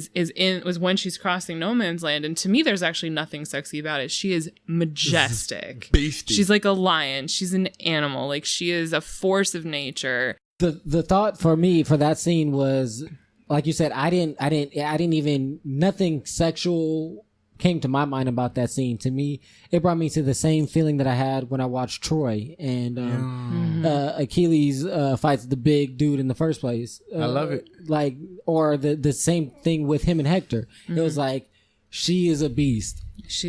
was when she's crossing no man's land. And to me, there's actually nothing sexy about it. She is majestic. Beastie. She's like a lion. She's an animal. Like, she is a force of nature. The thought for me for that scene was, like you said, I didn't even, nothing sexual came to my mind about that scene. To me, it brought me to the same feeling that I had when I watched Troy and Achilles fights the big dude in the first place. I love it. Like, or the same thing with him and Hector. It was like, she is a beast.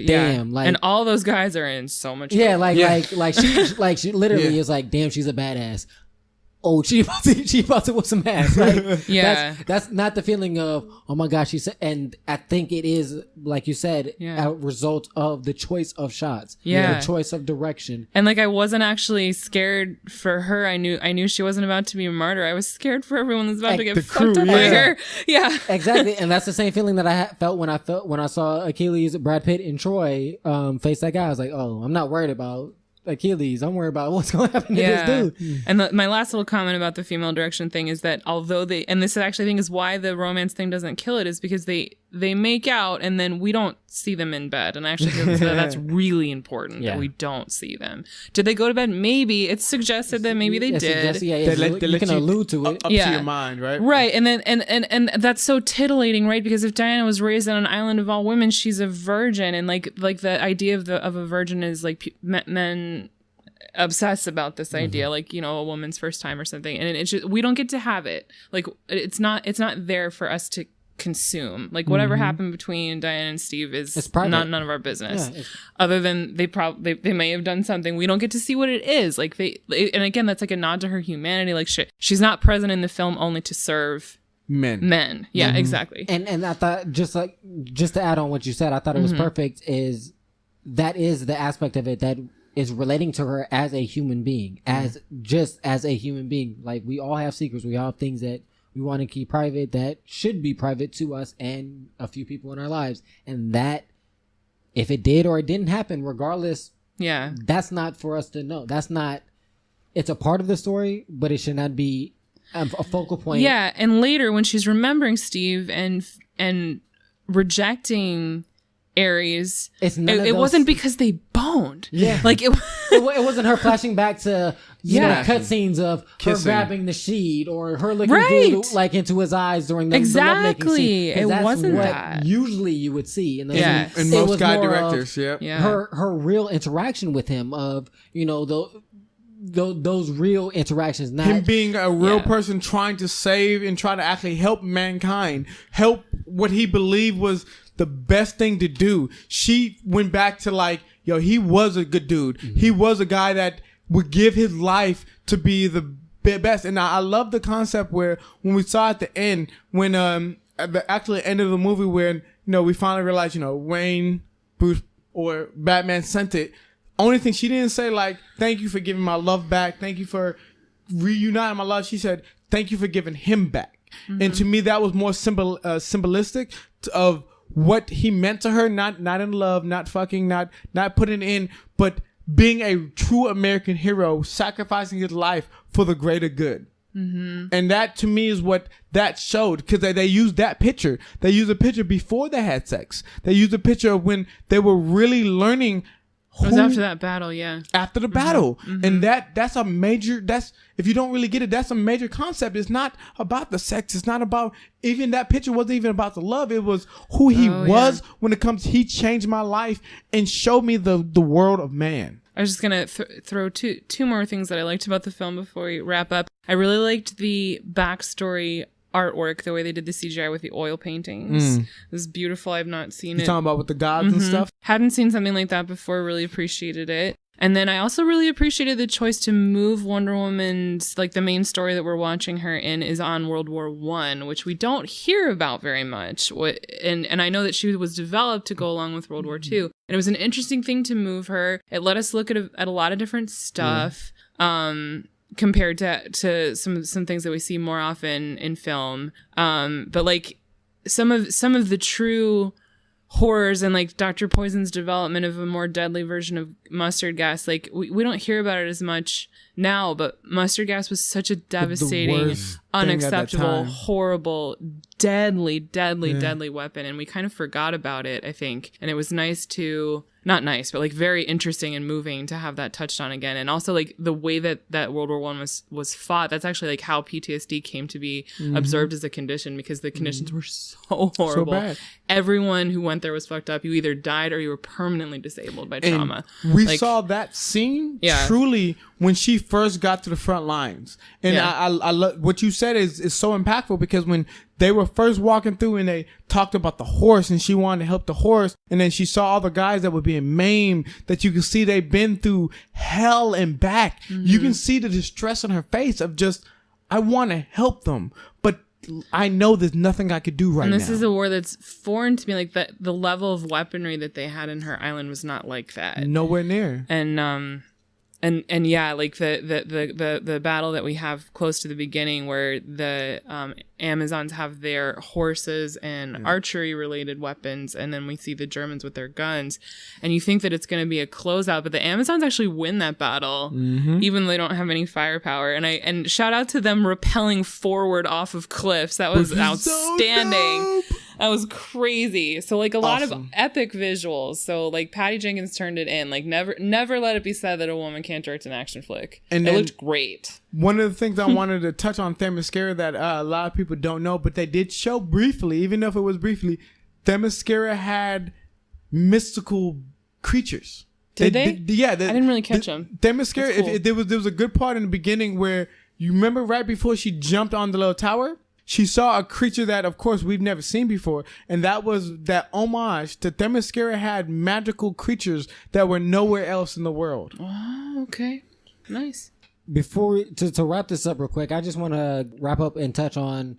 Damn, like, and all those guys are in so much. Yeah, trouble. like she literally is like, damn, she's a badass. Oh, she about to whip some ass. Like, Yeah. that's not the feeling of, oh my gosh, she said. And I think it is, like you said, Yeah. a result of the choice of shots. Yeah. The choice of direction. And like, I wasn't actually scared for her. I knew she wasn't about to be a martyr. I was scared for everyone that's about Like to get the fucked crew, up by yeah. her. Yeah. Exactly. And that's the same feeling that I felt when I saw Achilles, Brad Pitt, and Troy face that guy. I was like, oh, I'm not worried about Achilles. I'm worried about what's going to happen to this dude. And my last little comment about the female direction thing is that although and this actually I think is why the romance thing doesn't kill it, is because they make out and then we don't see them in bed. And I actually think that's really important that we don't see them. Did they go to bed? Maybe. It's suggested that maybe they did. You can allude to it. Up to your mind, right? Right. And then and that's so titillating, right? Because if Diana was raised on an island of all women, she's a virgin, and like the idea of a virgin is like men obsess about this idea, like, you know, a woman's first time or something, and it's just, we don't get to have it. Like, it's not there for us to consume. Like, whatever happened between Diana and Steve is none of our business. Yeah, other than they may have done something, we don't get to see what it is. Like, and again, that's like a nod to her humanity. Like, she's not present in the film only to serve men. Yeah, exactly. And I thought, just to add on what you said, I thought it was perfect. Is the aspect of it that is relating to her as a human being, as a human being. Like, we all have secrets. We all have things that we want to keep private that should be private to us and a few people in our lives. And that, if it did or it didn't happen, regardless, that's not for us to know. It's a part of the story, but it should not be a focal point. Yeah. And later when she's remembering Steve and rejecting Ares, it wasn't because they boned. Yeah. Like, it wasn't her flashing back to cutscenes of Kissing. her grabbing the sheet or her looking through, like, into his eyes during the lovemaking scene. It That's wasn't what that. Usually you would see in the And most guy directors, her real interaction with him, of, you know, those real interactions, not him being a real person trying to save and try to actually help mankind, help what he believed was the best thing to do. She went back to, like, yo, he was a good dude. He was a guy that would give his life to be the best. And I love the concept where when we saw at the end, when at the actual end of the movie, when, you know, we finally realized, you know, Wayne, Bruce, or Batman sent it. Only thing she didn't say, like, thank you for giving my love back. Thank you for reuniting my love. She said, thank you for giving him back. And to me, that was more symbolistic of what he meant to her, not in love, not fucking, not putting in, but being a true American hero, sacrificing his life for the greater good. And that, to me, is what that showed, because they used that picture. They used a picture before they had sex. They used a picture of when they were really learning It was after that battle, yeah. After the battle. And that's a major, if you don't really get it, that's a major concept. It's not about the sex. It's not about, even that picture wasn't even about the love. It was who he was when it comes, he changed my life and showed me the world of man. I was just going to throw two more things that I liked about the film before we wrap up. I really liked the backstory artwork, the way they did the CGI with the oil paintings. It was beautiful. I've not seen You're it. talking about with the gods and stuff? Hadn't seen something like that before. Really appreciated it. And then I also really appreciated the choice to move Wonder Woman's, like the main story that we're watching her in is on World War I, which we don't hear about very much. And I know that she was developed to go along with World War II. And it was an interesting thing to move her. It let us look at a lot of different stuff. Compared to some things that we see more often in film. But like some of the true horrors and like Dr. Poison's development of a more deadly version of mustard gas, like we don't hear about it as much now, but mustard gas was such a devastating, unacceptable, horrible, deadly weapon, and we kind of forgot about it, I think. And it was nice to, not nice, but like very interesting and moving to have that touched on again. And also like the way that World War I was fought, that's actually like how PTSD came to be observed as a condition, because the conditions were so horrible. So bad. Everyone who went there was fucked up. You either died or you were permanently disabled by trauma. And we saw that scene truly when she first got to the front lines. And I love what you said is so impactful, because when they were first walking through and they talked about the horse and she wanted to help the horse, and then she saw all the guys that were being maimed, that you can see they've been through hell and back. You can see the distress on her face of just, I want to help them, but I know there's nothing I could do right now. And this is a war that's foreign to me. Like the level of weaponry that they had in her island was not like that. Nowhere near. And yeah, like the battle that we have close to the beginning, where the Amazons have their horses and archery related weapons, and then we see the Germans with their guns, and you think that it's going to be a closeout, but the Amazons actually win that battle, even though they don't have any firepower. And shout out to them rappelling forward off of cliffs. That was outstanding. So that was crazy. So like a lot of epic visuals. So like Patty Jenkins turned it in. Like never let it be said that a woman can't direct an action flick. And it looked great. One of the things I wanted to touch on Themyscira that a lot of people don't know, but they did show briefly, even if it was briefly, Themyscira had mystical creatures. Did they? Yeah. I didn't really catch them. Themyscira, cool. There was a good part in the beginning where, you remember right before she jumped on the little tower? She saw a creature that, of course, we've never seen before. And that was that homage to Themyscira had magical creatures that were nowhere else in the world. Oh, okay. Nice. Before to wrap this up real quick, I just want to wrap up and touch on,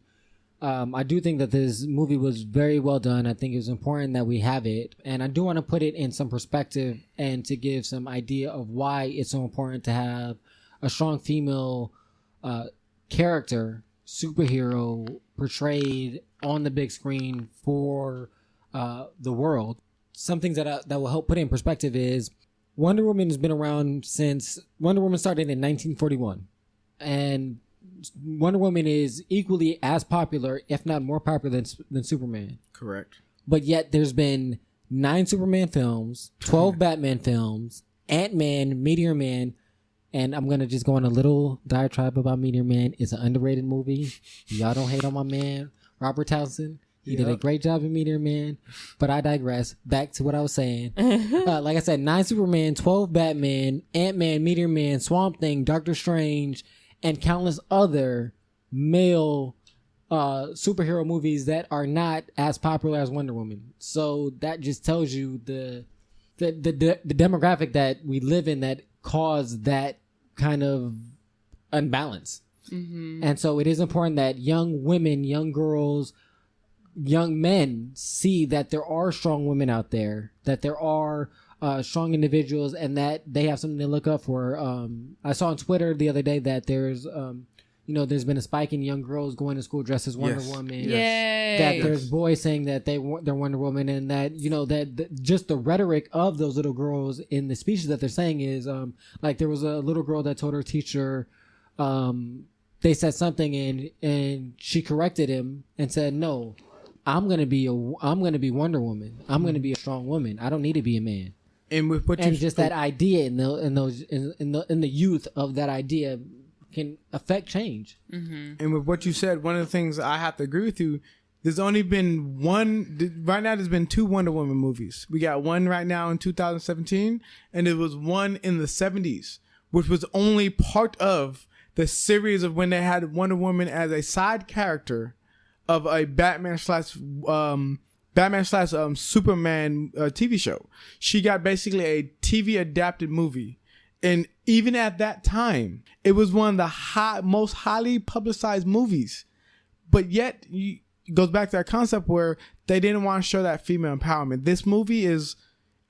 I do think that this movie was very well done. I think it was important that we have it. And I do want to put it in some perspective and to give some idea of why it's so important to have a strong female character, superhero portrayed on the big screen for the world. Some things that will help put it in perspective is Wonder Woman has been around since Wonder Woman started in 1941, and Wonder Woman is equally as popular, if not more popular than Superman. Correct. But yet there's been 9 Superman films, 12 Batman films, Ant-Man, Meteor Man. And I'm going to just go on a little diatribe about Meteor Man. It's an underrated movie. Y'all don't hate on my man, Robert Townsend. He did a great job in Meteor Man. But I digress. Back to what I was saying. Like I said, 9 Superman, 12 Batman, Ant-Man, Meteor Man, Swamp Thing, Doctor Strange, and countless other male superhero movies that are not as popular as Wonder Woman. So that just tells you the demographic that we live in that caused that kind of unbalance. And so it is important that young women, young girls, young men see that there are strong women out there, that there are strong individuals, and that they have something to look up for. I saw on Twitter the other day that there's there's been a spike in young girls going to school dressed as Wonder Woman. Yay. That there's boys saying that they're Wonder Woman, and that just the rhetoric of those little girls in the speeches that they're saying is like there was a little girl that told her teacher they said something and she corrected him and said, "No, I'm gonna be Wonder Woman. I'm gonna be a strong woman. I don't need to be a man." And with what and just that idea in the youth of that idea can affect change. And with what you said, one of the things I have to agree with you. There's only been right now. There's been 2 Wonder Woman movies. We got one right now in 2017, and there was one in the 70s, which was only part of the series of when they had Wonder Woman as a side character of a Batman slash Superman TV show. She got basically a TV adapted movie. And even at that time, it was one of the most highly publicized movies. But yet, it goes back to that concept where they didn't want to show that female empowerment. This movie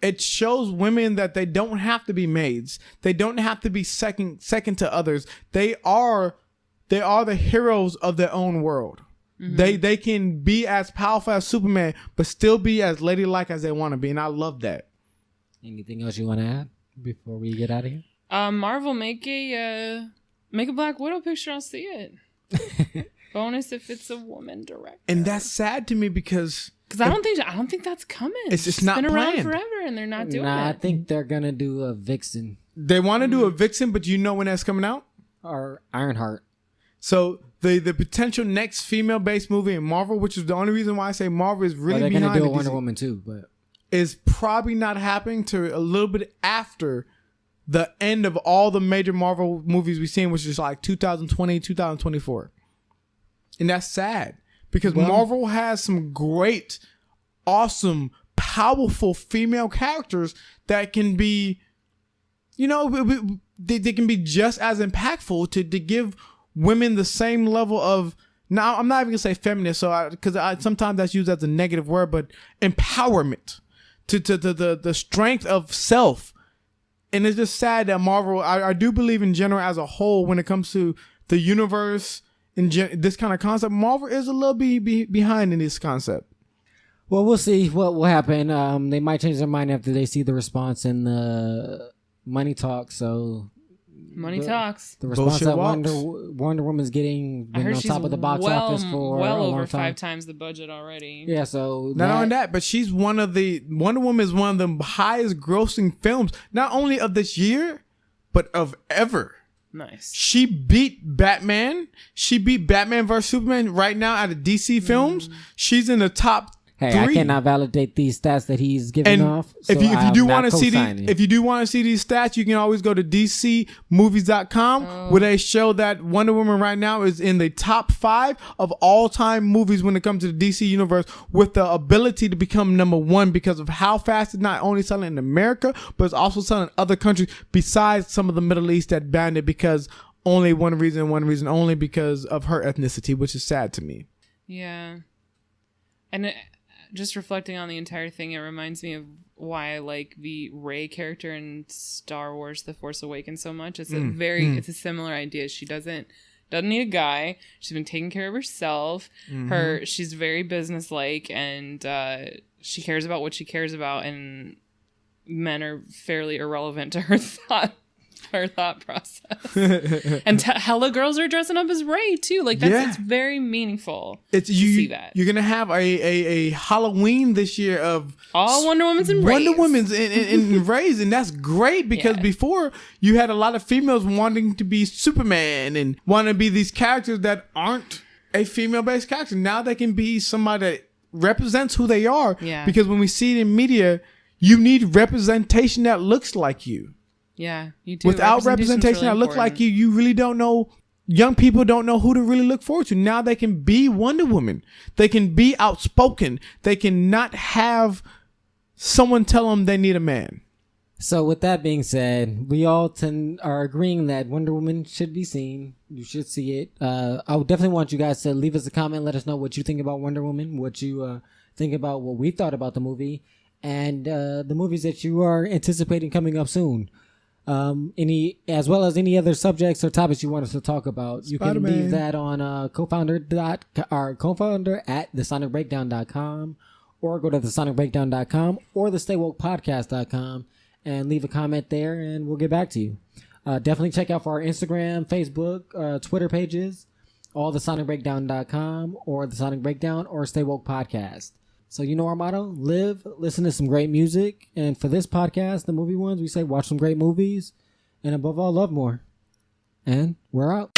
it shows women that they don't have to be maids. They don't have to be second to others. They are the heroes of their own world. They can be as powerful as Superman, but still be as ladylike as they want to be. And I love that. Anything else you want to add before we get out of here? Marvel, make a Black Widow picture. I'll see it. Bonus if it's a woman director. And that's sad to me because I don't think that's coming. It's just not been planned. around forever, and they're not doing it. I think they're gonna do a Vixen. They want to do a Vixen, but you know when that's coming out? Or Ironheart. So the potential next female-based movie in Marvel, which is the only reason why I say Marvel is really they're behind gonna do a it, Wonder Woman too, but is probably not happening to a little bit after the end of all the major Marvel movies we've seen, which is like 2020, 2024. And that's sad because Marvel has some great, awesome, powerful female characters that can be, they can be just as impactful to give women the same level of, now I'm not even gonna say feminist, because I sometimes that's used as a negative word, but empowerment to the strength of self. And it's just sad that Marvel, I do believe in general as a whole, when it comes to the universe and this kind of concept, Marvel is a little behind in this concept. Well, we'll see what will happen. They might change their mind after they see the response in the money talk. So money talks. The response Bullshit that walks. Wonder Woman's getting I been heard on she's top of the box office for well a long over time. 5 times the budget already. Yeah, so Not only that, but she's Wonder Woman is one of the highest grossing films, not only of this year, but of ever. Nice. She beat Batman. She beat Batman vs Superman right now out of DC films. She's in the top 3. I cannot validate these stats that he's giving off. So if you do want to see these stats, you can always go to DCmovies.com where they show that Wonder Woman right now is in the top 5 of all time movies when it comes to the DC universe, with the ability to become number 1 because of how fast it's not only selling in America, but it's also selling in other countries besides some of the Middle East that banned it because only one reason only, because of her ethnicity, which is sad to me. Yeah. And just reflecting on the entire thing, it reminds me of why I like the Rey character in Star Wars The Force Awakens so much. It's it's a similar idea. She doesn't need a guy. She's been taking care of herself. She's very businesslike, and she cares about what she cares about, and men are fairly irrelevant to her thought process. And hella girls are dressing up as Rey too. Like it's very meaningful. It's to see that. You're gonna have a Halloween this year of all Wonder Woman's and Wonder Woman's in Reys, and that's great because before you had a lot of females wanting to be Superman and want to be these characters that aren't a female-based character. Now they can be somebody that represents who they are. Yeah. Because when we see it in media, you need representation that looks like you. Yeah, you do. Without representation that looks like you really don't know. Young people don't know who to really look forward to. Now they can be Wonder Woman. They can be outspoken. They can not have someone tell them they need a man. So with that being said, we all are agreeing that Wonder Woman should be seen. You should see it. I would definitely want you guys to leave us a comment. Let us know what you think about Wonder Woman, what you think about what we thought about the movie, and the movies that you are anticipating coming up soon. As well as any other subjects or topics you want us to talk about. You can leave that on co-founder at TheSonicBreakdown.com, or go to TheSonicBreakdown.com or TheStayWokePodcast.com and leave a comment there, and we'll get back to you. Definitely check out for our Instagram, Facebook, Twitter pages, all TheSonicBreakdown.com or The Sonic Breakdown or Stay Woke Podcast. So you know our motto: live, listen to some great music, and for this podcast, the movie ones, we say watch some great movies, and above all, love more. And we're out.